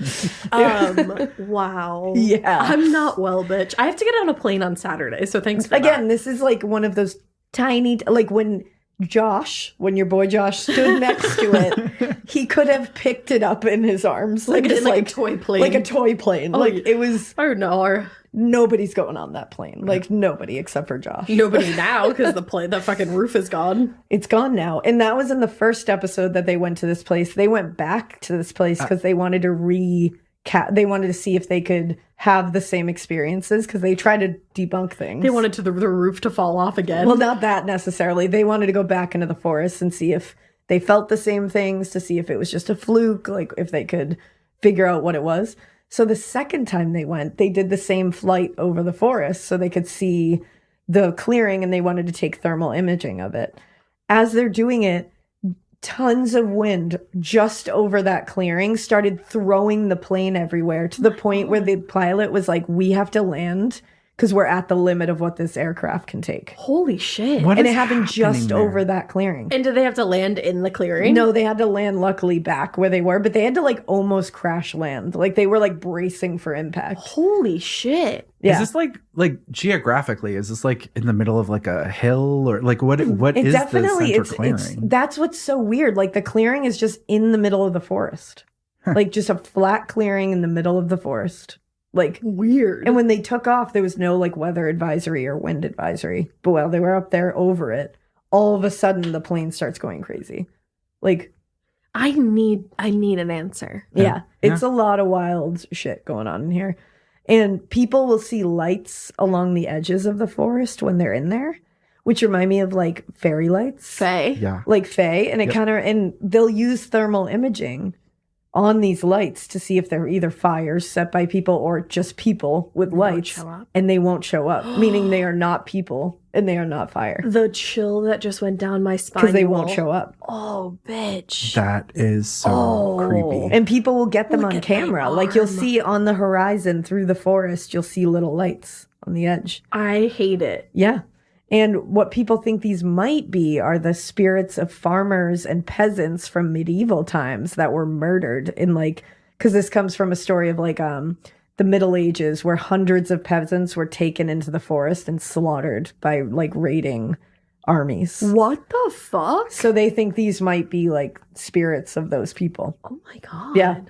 Wow. Yeah. I'm not well, bitch. I have to get on a plane on Saturday, so thanks for Again, this is like one of those tiny, like when your boy Josh stood next to it, he could have picked it up in his arms. Like just a toy plane. Like a toy plane. Oh, like it was, or no, nobody's going on that plane. Like nobody except for Josh. nobody now because the fucking roof is gone. It's gone now. And that was in the first episode that they went to this place. They went back to this place because they wanted to they wanted to see if they could have the same experiences because they tried to debunk things. They wanted the roof to fall off again. Well, not that necessarily. They wanted to go back into the forest and see if they felt the same things, to see if it was just a fluke, like if they could figure out what it was. So the second time they went, they did the same flight over the forest so they could see the clearing, and they wanted to take thermal imaging of it. As they're doing it, tons of wind just over that clearing started throwing the plane everywhere to the point where the pilot was like, we have to land because we're at the limit of what this aircraft can take. Holy shit. What And is it happened just happening over that clearing. And did they have to land in the clearing? No, they had to land luckily back where they were, but they had to like almost crash land. Like they were like bracing for impact. Holy shit. Yeah. Is this like geographically? Is this like in the middle of like a hill, or like what is the center clearing? That's what's so weird. Like the clearing is just in the middle of the forest. Like just a flat clearing in the middle of the forest. Like weird. And when they took off, there was no like weather advisory or wind advisory. But while they were up there over it, all of a sudden the plane starts going crazy. Like I need an answer. yeah. It's a lot of wild shit going on in here. And people will see lights along the edges of the forest when they're in there, which remind me of like fairy lights. Faye. Yeah. Like Faye. And it and they'll use thermal imaging on these lights to see if they're either fires set by people or just people with lights, and they won't show up, meaning they are not people and they are not fire. The chill that just went down my spine. Because they won't show up. Oh, bitch. That is so creepy. And people will get them Look on at camera. my Like you'll arm. see on the horizon through the forest, you'll see little lights on the edge. I hate it. Yeah. And what people think these might be are the spirits of farmers and peasants from medieval times that were murdered in like, because this comes from a story of like the Middle Ages where hundreds of peasants were taken into the forest and slaughtered by like raiding armies. What the fuck? So they think these might be like spirits of those people. Oh my God. Yeah.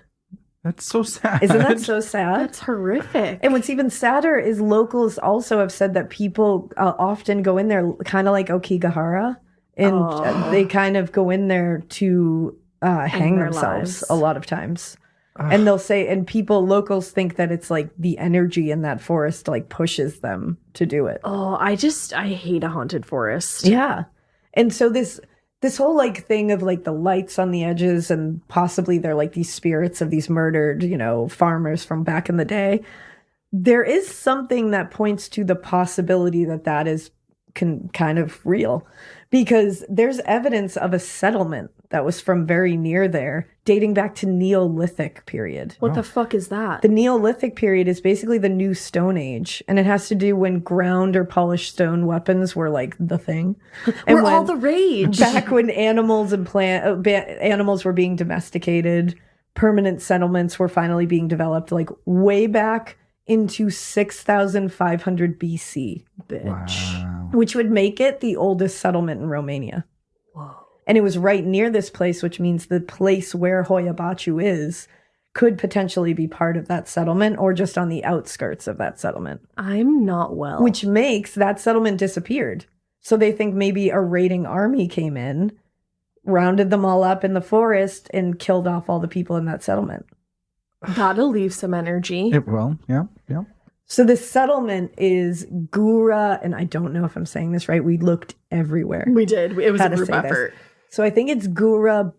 That's so sad. Isn't that so sad? That's horrific. And what's even sadder is locals also have said that people often go in there kind of like Okigahara, and they kind of go in there to hang their themselves lives. a lot of times. And they'll say, and locals think that it's like the energy in that forest like pushes them to do it. Oh, I hate a haunted forest. Yeah. And so this whole like thing of like the lights on the edges and possibly they're like these spirits of these murdered, farmers from back in the day. there is something that points to the possibility that is kind of real, because there's evidence of a settlement that was from very near there, dating back to Neolithic period. What the fuck is that? The Neolithic period is basically the new Stone Age, and it has to do when ground or polished stone weapons were like the thing. And all the rage. Back when animals and animals were being domesticated, permanent settlements were finally being developed, like way back into 6,500 BC, bitch. Wow. Which would make it the oldest settlement in Romania. Whoa. And it was right near this place, which means the place where Hoia Baciu is could potentially be part of that settlement or just on the outskirts of that settlement. I'm not well. Which makes that settlement disappeared. So they think maybe a raiding army came in, rounded them all up in the forest, and killed off all the people in that settlement. That'll leave some energy. It will, yeah. So the settlement is Gura, and I don't know if I'm saying this right. We looked everywhere. We did. It was a group effort. So I think it's Gura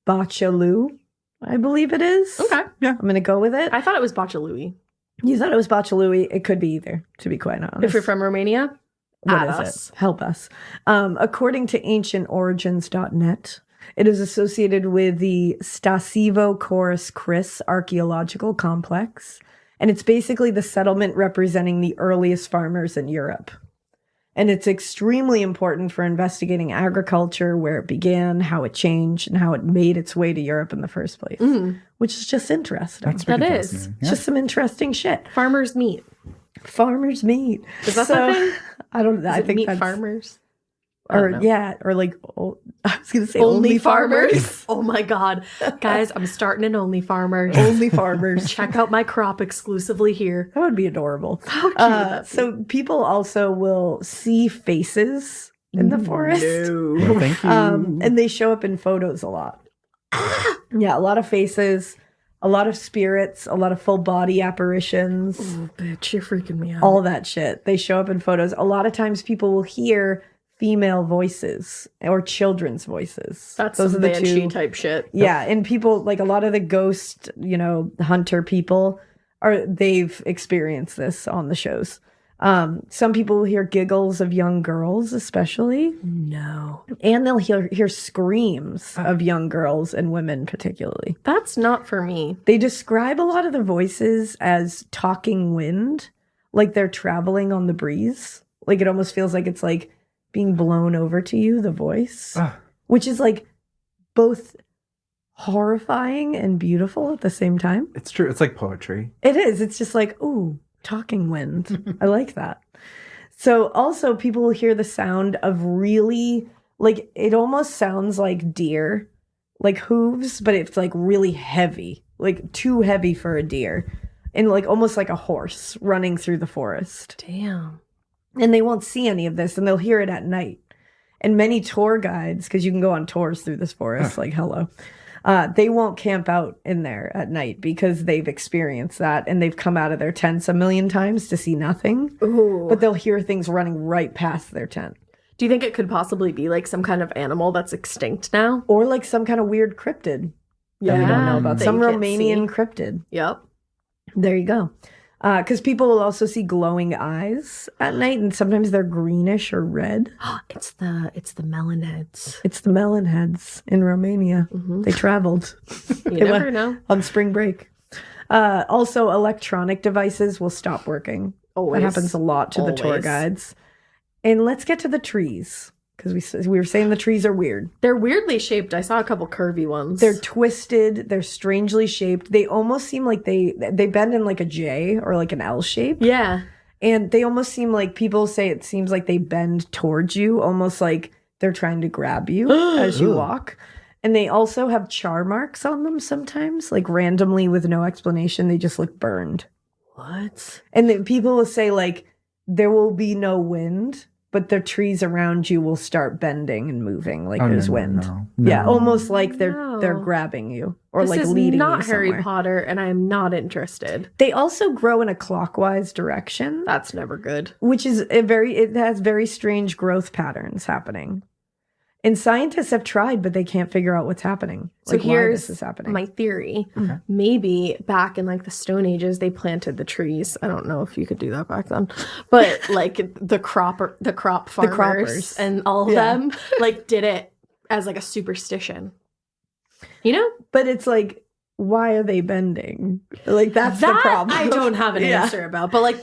Baciu, I believe it is. Okay. Yeah. I'm going to go with it. I thought it was Baciu. You thought it was Baciu. It could be either, to be quite honest. If you're from Romania, what is it? Help us. According to ancientorigins.net, it is associated with the Stasivo Chorus Chris archaeological complex, and it's basically the settlement representing the earliest farmers in Europe. And it's extremely important for investigating agriculture, where it began, how it changed, and how it made its way to Europe in the first place, which is just interesting. That is. Yeah. Just some interesting shit. Farmers meat. Farmers meat. Is that the thing? I don't know. I think meat that's farmers. Or like I was gonna say only farmers. Oh my god, guys, I'm starting an only farmers. Only farmers. Check out my crop exclusively here. That would be adorable. How cute. So people also will see faces in the forest. No, thank you. And they show up in photos a lot. Yeah, a lot of faces, a lot of spirits, a lot of full body apparitions. Oh, bitch, you're freaking me out. All that shit. They show up in photos. A lot of times people will hear female voices or children's voices. Those are the banshee type shit. Yeah, and people, like a lot of the ghost, hunter people, they've experienced this on the shows. Some people will hear giggles of young girls, especially. No. And they'll hear screams of young girls and women particularly. That's not for me. They describe a lot of the voices as talking wind, like they're traveling on the breeze. Like it almost feels like it's like being blown over to you, the voice, which is like both horrifying and beautiful at the same time. It's true. It's like poetry. It is. It's just like, ooh, talking wind. I like that. So also people will hear the sound of really, like, it almost sounds like deer, like hooves, but it's like really heavy, like too heavy for a deer, and like almost like a horse running through the forest. Damn. And they won't see any of this, and they'll hear it at night. And many tour guides, because you can go on tours through this forest, like, hello, they won't camp out in there at night because they've experienced that, and they've come out of their tents a million times to see nothing. Ooh. But they'll hear things running right past their tent. Do you think it could possibly be like some kind of animal that's extinct now? Or like some kind of weird cryptid that we don't know about. that Some you can't Romanian see. cryptid. Yep. There you go. Because people will also see glowing eyes at night, and sometimes they're greenish or red. It's the melon heads. It's the melon heads in Romania. Mm-hmm. They traveled. You never know. On spring break. Also, electronic devices will stop working. Always. That happens a lot to the tour Always. guides. And let's get to the trees, because we were saying the trees are weird. They're weirdly shaped. I saw a couple curvy ones. They're twisted. They're strangely shaped. They almost seem like they bend in like a J or like an L shape. Yeah. And they almost seem like, people say it seems like they bend towards you, almost like they're trying to grab you as you walk. And they also have char marks on them sometimes, like randomly with no explanation. They just look burned. What? And then people will say, like, there will be no wind, but the trees around you will start bending and moving like there's wind. No. Yeah, almost like they're No. grabbing you or This like is leading not you Harry somewhere. Potter, and I am not interested. They also grow in a clockwise direction, That's never good. which is it has very strange growth patterns happening. And scientists have tried, but they can't figure out what's happening. So like here's why this is happening. My theory. Okay. Maybe back in like the Stone Ages, they planted the trees. I don't know if you could do that back then, but like the crop farmers and all of them like did it as like a superstition. You know? But it's like, why are they bending? Like that's the problem. I don't have an answer about, but like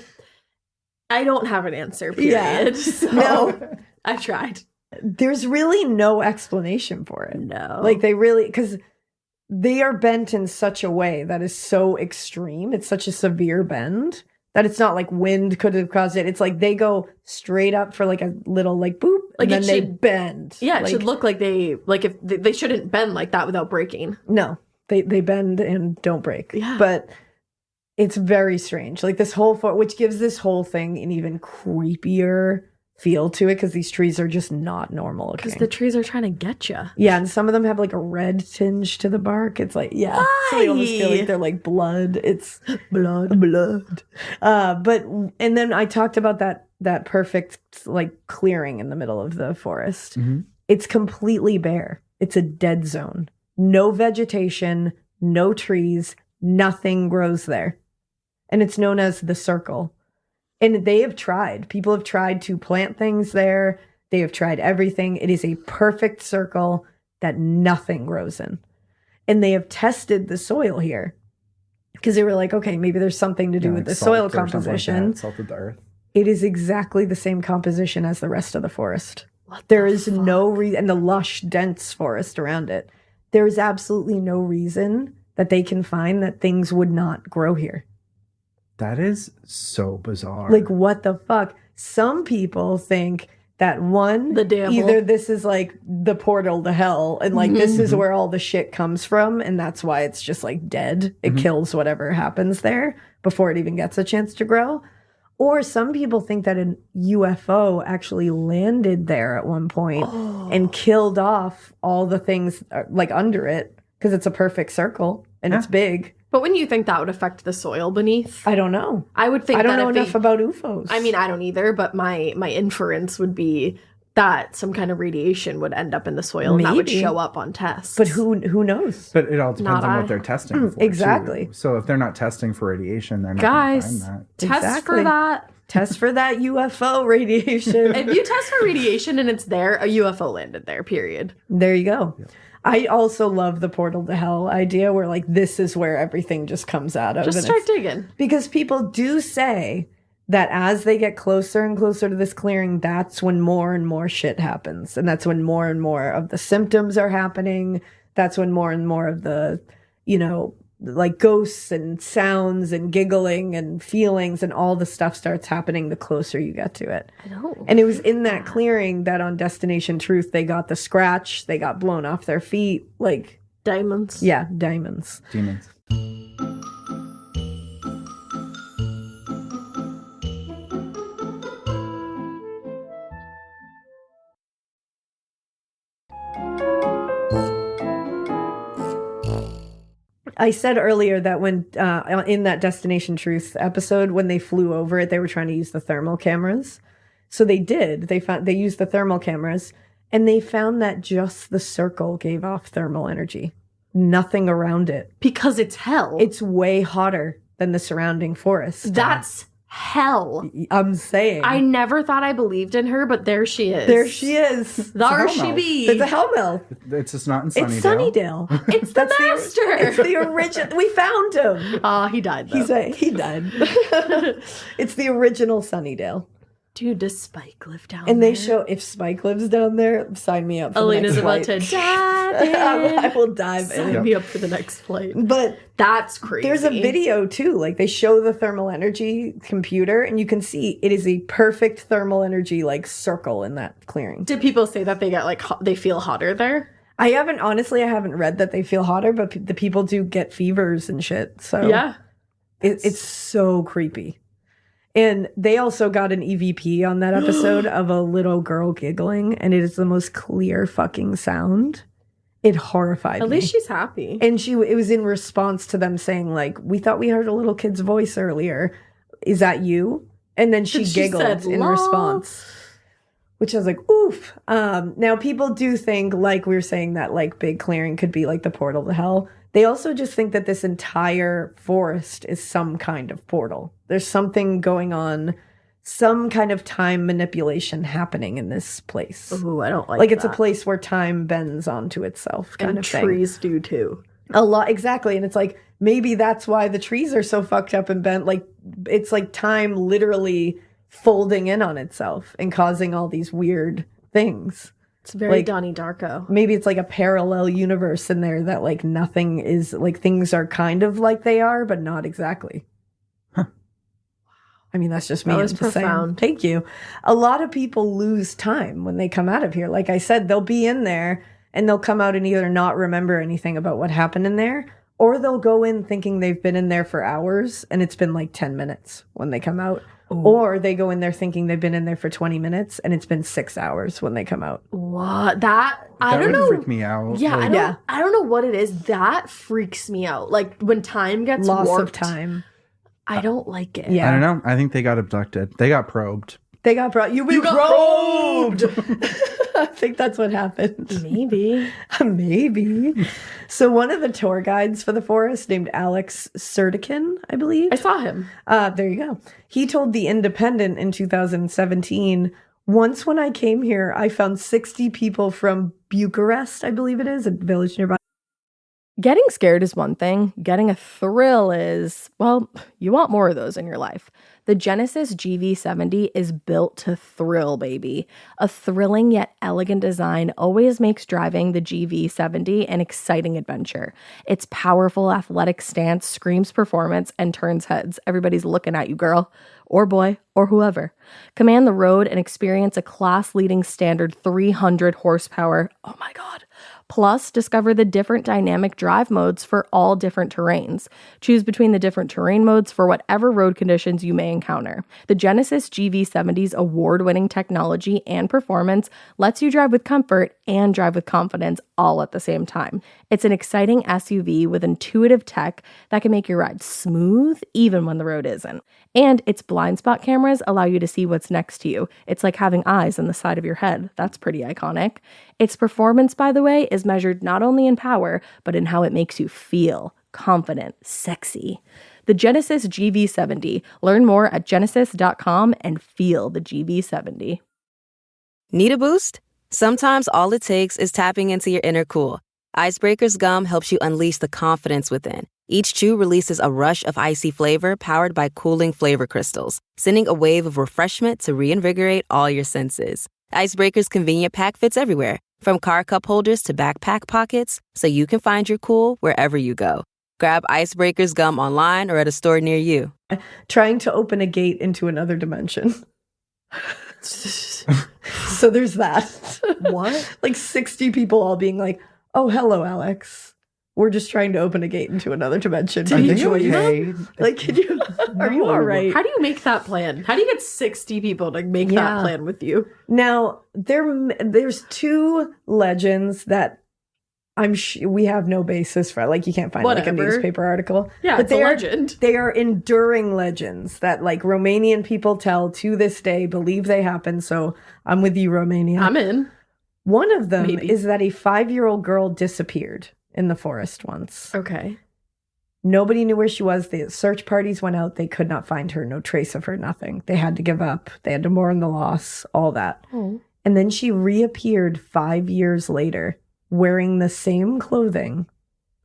I don't have an answer, period. Yeah. So no. I've tried. There's really no explanation for it. No. Like they really, because they are bent in such a way that is so extreme. It's such a severe bend that it's not like wind could have caused it. It's like they go straight up for like a little like boop, like and then they bend. Yeah, it should look like if they shouldn't bend like that without breaking. No, they bend and don't break. Yeah. But it's very strange. Like this whole, which gives this whole thing an even creepier feel to it, because these trees are just not normal looking. Because the trees are trying to get you. Yeah, and some of them have like a red tinge to the bark. It's like, yeah. Why? So they almost feel like they're like blood. It's blood. But and then I talked about that perfect like clearing in the middle of the forest. Mm-hmm. It's completely bare. It's a dead zone. No vegetation, no trees, nothing grows there. And it's known as the circle. And they have tried. People have tried to plant things there. They have tried everything. It is a perfect circle that nothing grows in. And they have tested the soil here because they were like, okay, maybe there's something to do with the soil composition. Like salted the earth. It is exactly the same composition as the rest of the forest. There is no reason, and the lush, dense forest around it. There is absolutely no reason that they can find that things would not grow here. That is so bizarre. Like, what the fuck? Some people think that either this is like the portal to hell, and like this is where all the shit comes from, and that's why it's just like dead. It kills whatever happens there before it even gets a chance to grow. Or some people think that a UFO actually landed there at one point and killed off all the things like under it, because it's a perfect circle and it's big. But wouldn't you think that would affect the soil beneath? I don't know. I would think I don't know enough about UFOs. I mean, I don't either, but my inference would be that some kind of radiation would end up in the soil and that would show up on tests. But who knows? But it all depends on what they're testing for. Exactly. Too. So if they're not testing for radiation, they're not going to find that. Test for that. Test for that UFO radiation. If you test for radiation and it's there, a UFO landed there, period. There you go. Yeah. I also love the portal to hell idea where like this is where everything just comes out of. Just start digging. Because people do say that as they get closer and closer to this clearing, that's when more and more shit happens. And that's when more and more of the symptoms are happening. That's when more and more of the, like ghosts and sounds and giggling and feelings and all the stuff starts happening the closer you get to it. I know. And it was in that clearing that on Destination Truth, they got the scratch, they got blown off their feet, like diamonds. Yeah, diamonds. Demons. I said earlier that when in that Destination Truth episode, when they flew over it, they were trying to use the thermal cameras. So they did. They used the thermal cameras, and they found that just the circle gave off thermal energy. Nothing around it. Because it's hell. It's way hotter than the surrounding forest. That's hell. I'm saying. I never thought I believed in her, but there she is. There she is. There she be. It's a hellmouth. It's just not in Sunnydale. It's Sunnydale. It's the master. It's the original. We found him. He died though. He died. It's the original Sunnydale. Dude, does Spike live down there? there? And they show, if Spike lives down there, sign me up for Alaina's the next about flight. to dive in. I will dive in. Sign me up for the next flight. But that's crazy. There's a video too. Like they show the thermal energy computer and you can see it is a perfect thermal energy like circle in that clearing. Did people say that they get like they feel hotter there? I haven't read that they feel hotter, but the people do get fevers and shit. So yeah, it's so creepy. And they also got an EVP on that episode of a little girl giggling, and it is the most clear fucking sound. It horrified me. At least she's happy. And it was in response to them saying, like, we thought we heard a little kid's voice earlier. Is that you? And then she giggled in response. which I was like, oof. Now people do think, like we were saying, that like big clearing could be like the portal to hell. They also just think that this entire forest is some kind of portal. There's something going on, some kind of time manipulation happening in this place. Ooh, I don't like it's a place where time bends onto itself, kind and of thing. Trees do too. A lot, exactly. And it's like, maybe that's why the trees are so fucked up and bent. Like, it's like time literally folding in on itself and causing all these weird things. It's very like, Donnie Darko. Maybe it's like a parallel universe in there that like nothing is, like things are kind of like they are, but not exactly. Huh. I mean, that's just me. That was profound. Thank you. A lot of people lose time when they come out of here. Like I said, they'll be in there and they'll come out and either not remember anything about what happened in there, or they'll go in thinking they've been in there for hours and it's been like 10 minutes when they come out. Ooh. Or they go in there thinking they've been in there for 20 minutes and it's been 6 hours when they come out. What? I don't know. Freak me out. Yeah, like, I don't know what it is. That freaks me out. Like when time gets loss warped, of time. I don't like it. Yeah. I don't know. I think they got abducted. They got probed. They got probed. You got probed. I think that's what happened. Maybe. Maybe. So one of the tour guides for the forest, named Alex Sertikin, I believe. I saw him. There you go. He told The Independent in 2017, once when I came here, I found 60 people from Bucharest, I believe it is, a village nearby. Getting scared is one thing. Getting a thrill is, well, you want more of those in your life. The Genesis GV70 is built to thrill, baby. A thrilling yet elegant design always makes driving the GV70 an exciting adventure. Its powerful athletic stance screams performance and turns heads. Everybody's looking at you, girl, or boy, or whoever. Command the road and experience a class-leading standard 300 horsepower. Oh my God. Plus, discover the different dynamic drive modes for all different terrains. Choose between the different terrain modes for whatever road conditions you may encounter. The Genesis GV70's award-winning technology and performance lets you drive with comfort and drive with confidence all at the same time. It's an exciting SUV with intuitive tech that can make your ride smooth even when the road isn't. And its blind spot cameras allow you to see what's next to you. It's like having eyes on the side of your head. That's pretty iconic. Its performance, by the way, is measured not only in power, but in how it makes you feel confident, sexy. The Genesis GV70. Learn more at genesis.com and feel the GV70. Need a boost? Sometimes all it takes is tapping into your inner cool. Icebreaker's gum helps you unleash the confidence within. Each chew releases a rush of icy flavor powered by cooling flavor crystals, sending a wave of refreshment to reinvigorate all your senses. Icebreaker's convenient pack fits everywhere, from car cup holders to backpack pockets, so you can find your cool wherever you go. Grab Icebreaker's gum online or at a store near you. Trying to open a gate into another dimension. So there's that. What? Like 60 people all being like, oh, hello, Alex. We're just trying to open a gate into another dimension. Are you okay? Like, can you, are you all right? How do you make that plan? How do you get 60 people to make that plan with you? Now, there's two legends that we have no basis for. Like, you can't find like a newspaper article. Yeah, but it's a legend. They are enduring legends that like Romanian people tell to this day, believe they happen. So I'm with you, Romania. I'm in. One of them is that a 5-year-old girl disappeared in the forest once. Okay. Nobody knew where she was. The search parties went out. They could not find her. No trace of her, nothing. They had to give up. They had to mourn the loss, all that. Oh. And then she reappeared 5 years later wearing the same clothing.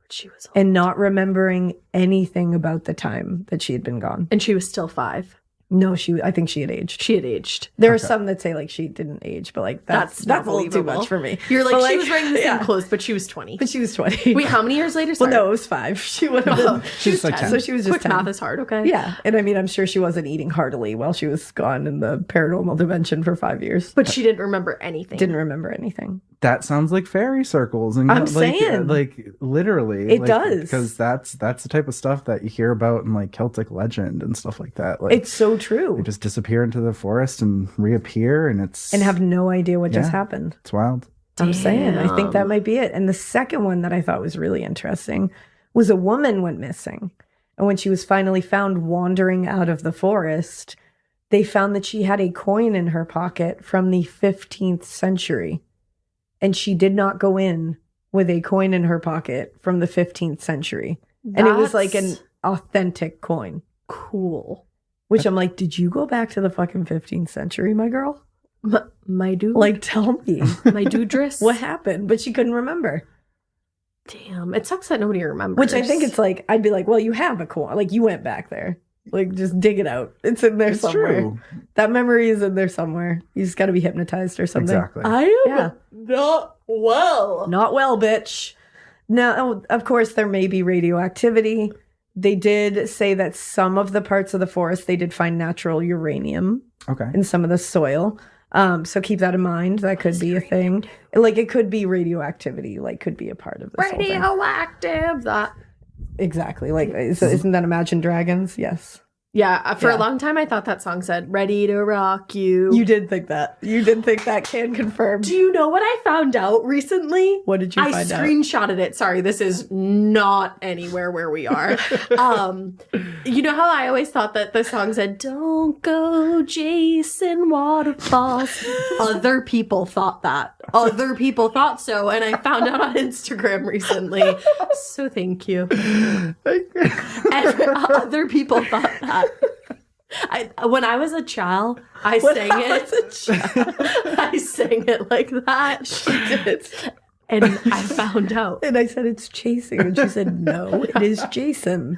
She was old. And not remembering anything about the time that she had been gone. And she was still 5. No, I think she had aged. She had aged. There are some that say like she didn't age, but like that's a little too much for me. You're like, she was wearing the same clothes, but she was 20. But she was 20. Wait, how many years later? Sorry. Well, no, it was 5. She would have been. She was like 10. So she was just Quick 10. math is hard, okay? Yeah. And I mean, I'm sure she wasn't eating heartily while she was gone in the paranormal dimension for 5 years. But she didn't remember anything. Didn't remember anything. That sounds like fairy circles. And I'm saying. Like, literally. It does. Because that's the type of stuff that you hear about in, like, Celtic legend and stuff like that. Like, it's so true. They just disappear into the forest and reappear, and have no idea what just happened. It's wild. I'm saying. I think that might be it. And the second one that I thought was really interesting was a woman went missing. And when she was finally found wandering out of the forest, they found that she had a coin in her pocket from the 15th century. And she did not go in with a coin in her pocket from the 15th century. And it was like an authentic coin. Cool. Which I'm like, did you go back to the fucking 15th century, my girl? My dude? Like, tell me. My dude-dress? What happened? But she couldn't remember. Damn. It sucks that nobody remembers. Which I think it's like, I'd be like, well, you have a coin. Like, you went back there. Like, just dig it out. It's in there somewhere. True. That memory is in there somewhere. You just got to be hypnotized or something. Exactly. I am not well. Not well, bitch. Now, of course, there may be radioactivity. They did say that some of the parts of the forest, they did find natural uranium in some of the soil. So keep that in mind. That could be a thing. Like, it could be radioactivity. Like, could be a part of this Radioactive. That. Exactly. Like, isn't that Imagine Dragons? Yes. Yeah, for a long time I thought that song said, "Ready to rock you." You did think that. You did think that. Can confirm. Do you know what I found out recently? What did you find out? I screenshotted it. Sorry, this is not anywhere where we are. You know how I always thought that the song said, "Don't go chasing waterfalls." Other people thought that. Other people thought so, and I found out on Instagram recently. So thank you. Other people thought that. When I was a child, I sang it like that. She did. And I found out. And I said, it's chasing. And she said, no, it is Jason.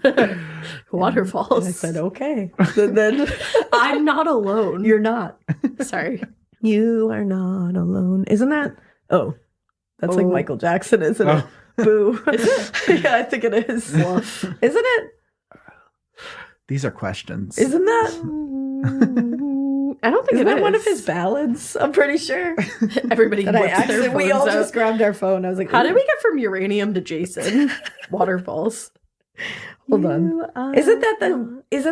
Waterfalls. And I said, okay. And then I'm not alone. You're not. Sorry. You are not alone. Isn't that? Oh, that's like Michael Jackson, isn't it? Boo. Is it? Yeah, I think it is. Isn't it? These are questions. Isn't that? I don't think Isn't it that is. one of his ballads? I'm pretty sure. Everybody whips their phones we all out. just grabbed our phone. I was like, how did we get from uranium to Jason? Waterfalls. Hold on. Isn't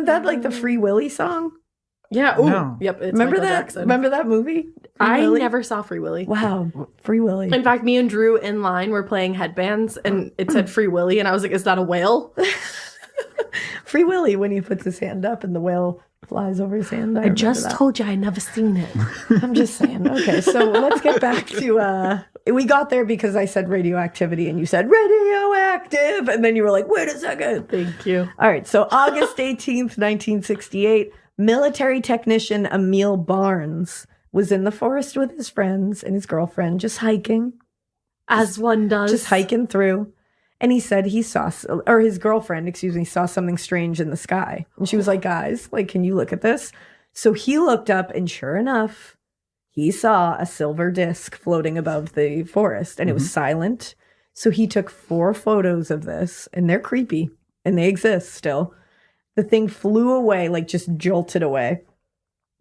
that like the Free Willy song? Yeah. Ooh. No. Yep. It's Remember Michael that? Jackson. Remember that movie? I Willy? never saw Free Willy. Wow. Free Willy. In fact, me and Drew in line were playing headbands and it said Free Willy and I was like, is that a whale? Free Willy, when he puts his hand up and the whale flies over his hand. I just told you I never seen it. I'm just saying. Okay, so let's get back to we got there because I said radioactivity and you said radioactive and then you were like, wait a second. Thank you. All right, so August 18th, 1968, military technician Emil Barnes was in the forest with his friends and his girlfriend just hiking. As one does. Just hiking through. And he said he saw, or his girlfriend, excuse me, saw something strange in the sky. And she was like, guys, like, can you look at this? So he looked up and sure enough, he saw a silver disc floating above the forest and it was silent. So he took 4 photos of this and they're creepy and they exist still. The thing flew away, like just jolted away.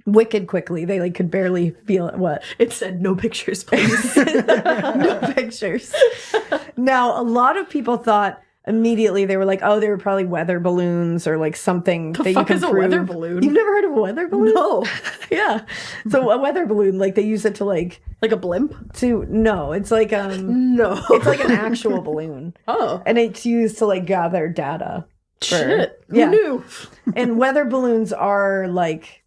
Wicked quickly. They like could barely feel it. What? It said no pictures, please. No pictures. Now, a lot of people thought immediately they were like, oh, they were probably weather balloons or like something The that fuck you can is a prove. weather balloon? You've never heard of a weather balloon? No. Yeah. So a weather balloon, like they use it to like Like a blimp? no, it's like No. it's like an actual balloon. Oh. And it's used to like gather data. Shit. Yeah. Who knew? And weather balloons are like,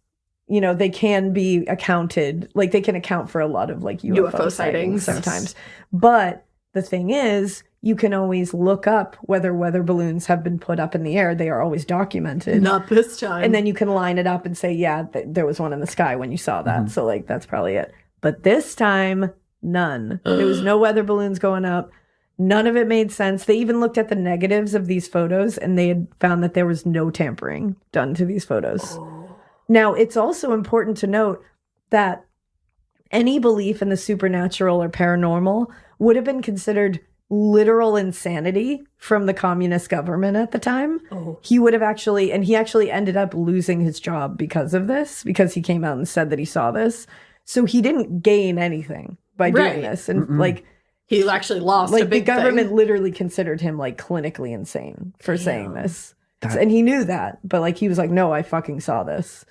you know, they can be accounted, like they can account for a lot of like UFO sightings sometimes. But the thing is, you can always look up whether weather balloons have been put up in the air. They are always documented. Not this time. And then you can line it up and say, yeah, there was one in the sky when you saw that. So like, that's probably it. But this time, none. There was no weather balloons going up. None of it made sense. They even looked at the negatives of these photos and they had found that there was no tampering done to these photos. Now, it's also important to note that any belief in the supernatural or paranormal would have been considered literal insanity from the communist government at the time. He would have actually, and he actually ended up losing his job because of this, because he came out and said that he saw this. So he didn't gain anything by doing this. And like, he actually lost a like big the government thing. literally considered him like clinically insane for saying this. And he knew that, but like he was like, no, I fucking saw this.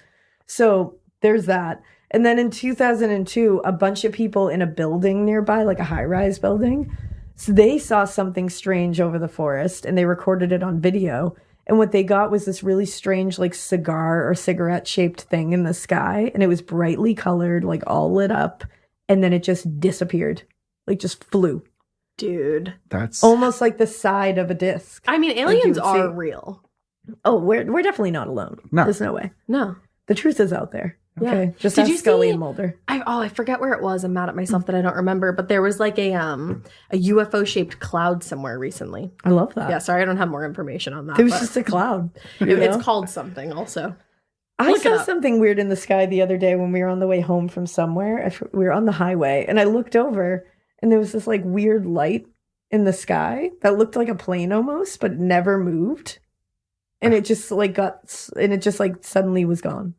So there's that. And then in 2002, a bunch of people in a building nearby, like a high-rise building, so they saw something strange over the forest and they recorded it on video. And what they got was this really strange, like, cigar or cigarette-shaped thing in the sky. And it was brightly colored, like, all lit up. And then it just disappeared. Like, just flew. Dude. That's... almost like the side of a disc. I mean, aliens are real. Oh, we're definitely not alone. No. There's no way. No. The truth is out there. Okay. Yeah. Just ask Scully and Mulder. I forget where it was. I'm mad at myself that I don't remember. But there was like a UFO shaped cloud somewhere recently. I love that. Yeah, sorry, I don't have more information on that. It was just a cloud. It's called something also. I saw something weird in the sky the other day when we were on the way home from somewhere. We were on the highway and I looked over and there was this like weird light in the sky that looked like a plane almost, but never moved. And it just like suddenly was gone.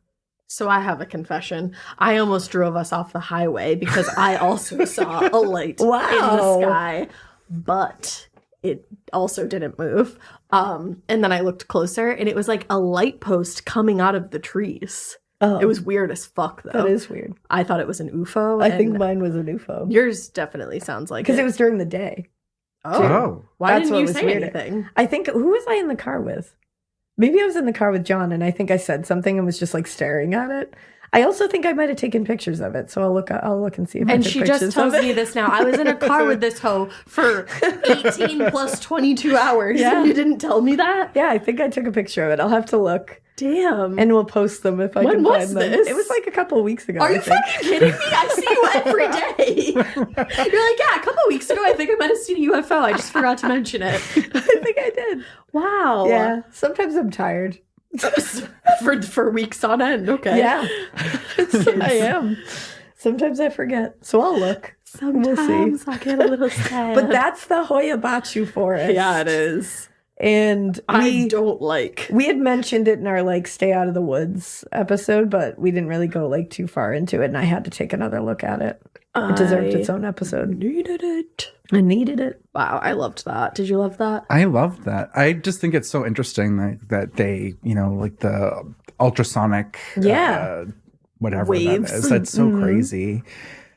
So I have a confession. I almost drove us off the highway because I also saw a light in the sky, but it also didn't move. And then I looked closer and it was like a light post coming out of the trees. Oh. It was weird as fuck, though. That is weird. I thought it was an UFO. I think mine was an UFO. Yours definitely sounds like it. Because it was during the day. Oh. Why didn't you say anything? I think, who was I in the car with? Maybe I was in the car with John and I think I said something and was just like staring at it. I also think I might have taken pictures of it. So I'll look and see if I took pictures of it. And she just tells me this now. I was in a car with this hoe for 18 plus 22 hours. Yeah. And you didn't tell me that? Yeah, I think I took a picture of it. I'll have to look. Damn. And we'll post them if I can find them. When was this? It was like a couple of weeks ago. Are you fucking kidding me? I see you every day. You're like, yeah, a couple of weeks ago, I think I might have seen a UFO. I just forgot to mention it. I think I did. Wow. Yeah. Sometimes I'm tired. for weeks on end. Okay. Yeah. I am. Sometimes I forget. So I'll look. Sometimes I'll get a little sad. But that's the Hoia Baciu forest. Yeah, it is. And I don't like. We had mentioned it in our like stay out of the woods episode, but we didn't really go like too far into it, and I had to take another look at it. It deserved its own episode. I needed it. Wow, I loved that. Did you love that? I loved that. I just think it's so interesting that they, like the ultrasonic, whatever waves. That is. That's so crazy.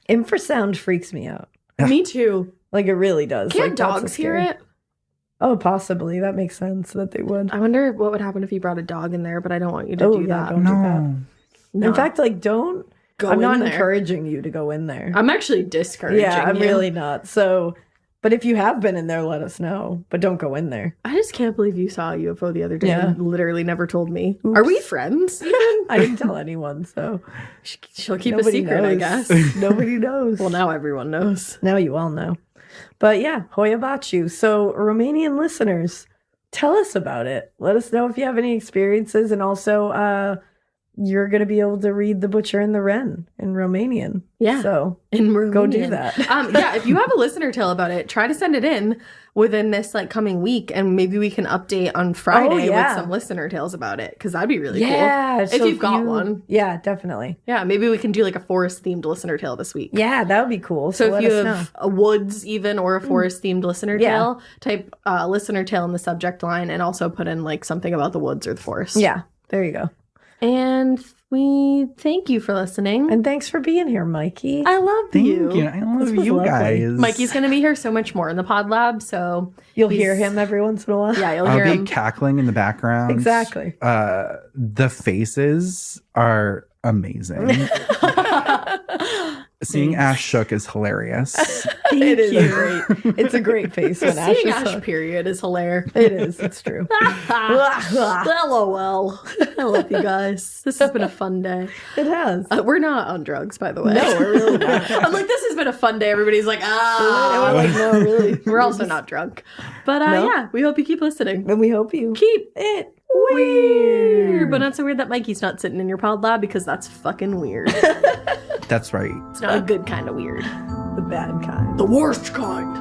Infrasound freaks me out. Me too. Like it really does. Can't like, dogs hear it? Oh, possibly. That makes sense that they would. I wonder what would happen if you brought a dog in there, but I don't want you to do that. Don't do that. No. In fact, like, don't. I'm not encouraging you to go in there. I'm actually discouraging you. Yeah, I'm really not. So, but if you have been in there, let us know. But don't go in there. I just can't believe you saw a UFO the other day and literally never told me. Oops. Are we friends? I didn't tell anyone, so. She'll keep a secret, knows. I guess. Nobody knows. Well, now everyone knows. Now you all know. But yeah, Hoia Baciu. So Romanian listeners, tell us about it. Let us know if you have any experiences. And also, you're going to be able to read The Butcher and the Wren in Romanian. Yeah. So in Romanian. Go do that. Yeah, if you have a listener tale about it, try to send it in within this like coming week. And maybe we can update on Friday with some listener tales about it. Because that'd be really cool. If you've got one. Yeah, definitely. Yeah, maybe we can do like a forest themed listener tale this week. Yeah, that would be cool. So if you have a woods even or a forest themed listener tale, type listener tale in the subject line and also put in like something about the woods or the forest. Yeah, there you go. And we thank you for listening. And thanks for being here, Mikie. I love you. Thank you. I love you guys. Mikey's going to be here so much more in the pod lab, so you'll hear him every once in a while. Yeah, you'll hear him. I'll be cackling in the background. Exactly. The faces are amazing. Seeing Ash shook is hilarious. It is great. It's a great face when Ash is Ash period is hilarious. It is. It's true. LOL. I love you guys. This has been a fun day. It has. We're not on drugs, by the way. No, we're really not. I'm like, this has been a fun day. Everybody's like, We're like, no, really. We're also not drunk. But yeah, we hope you keep listening. And we hope you keep it weird. But not so weird that Mikey's not sitting in your pod lab because that's fucking weird. That's right. It's not a good kind of weird. The bad kind. The worst kind.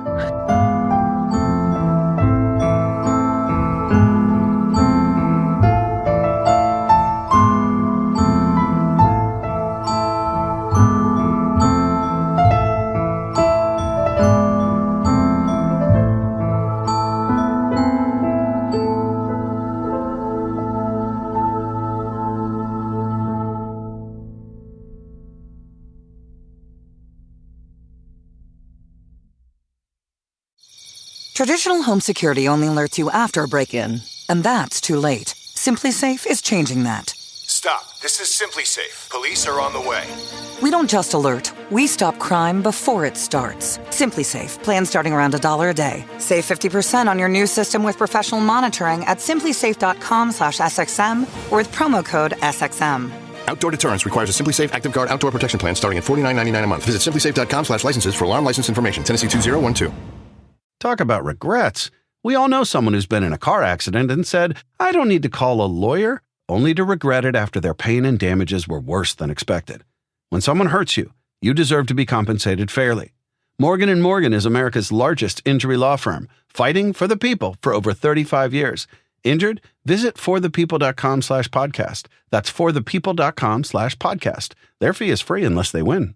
Traditional home security only alerts you after a break-in. and that's too late. Simply Safe is changing that. Stop. This is Simply Safe. Police are on the way. We don't just alert, we stop crime before it starts. Simply Safe, plan starting around $1 a day. Save 50% on your new system with professional monitoring at simplysafe.com/SXM or with promo code SXM. Outdoor deterrence requires a Simply Safe Active Guard outdoor protection plan starting at $49.99 a month. Visit simplysafe.com/licenses for alarm license information. Tennessee 2012. Talk about regrets. We all know someone who's been in a car accident and said, I don't need to call a lawyer, only to regret it after their pain and damages were worse than expected. When someone hurts you, you deserve to be compensated fairly. Morgan & Morgan is America's largest injury law firm, fighting for the people for over 35 years. Injured? Visit forthepeople.com/podcast. That's forthepeople.com/podcast. Their fee is free unless they win.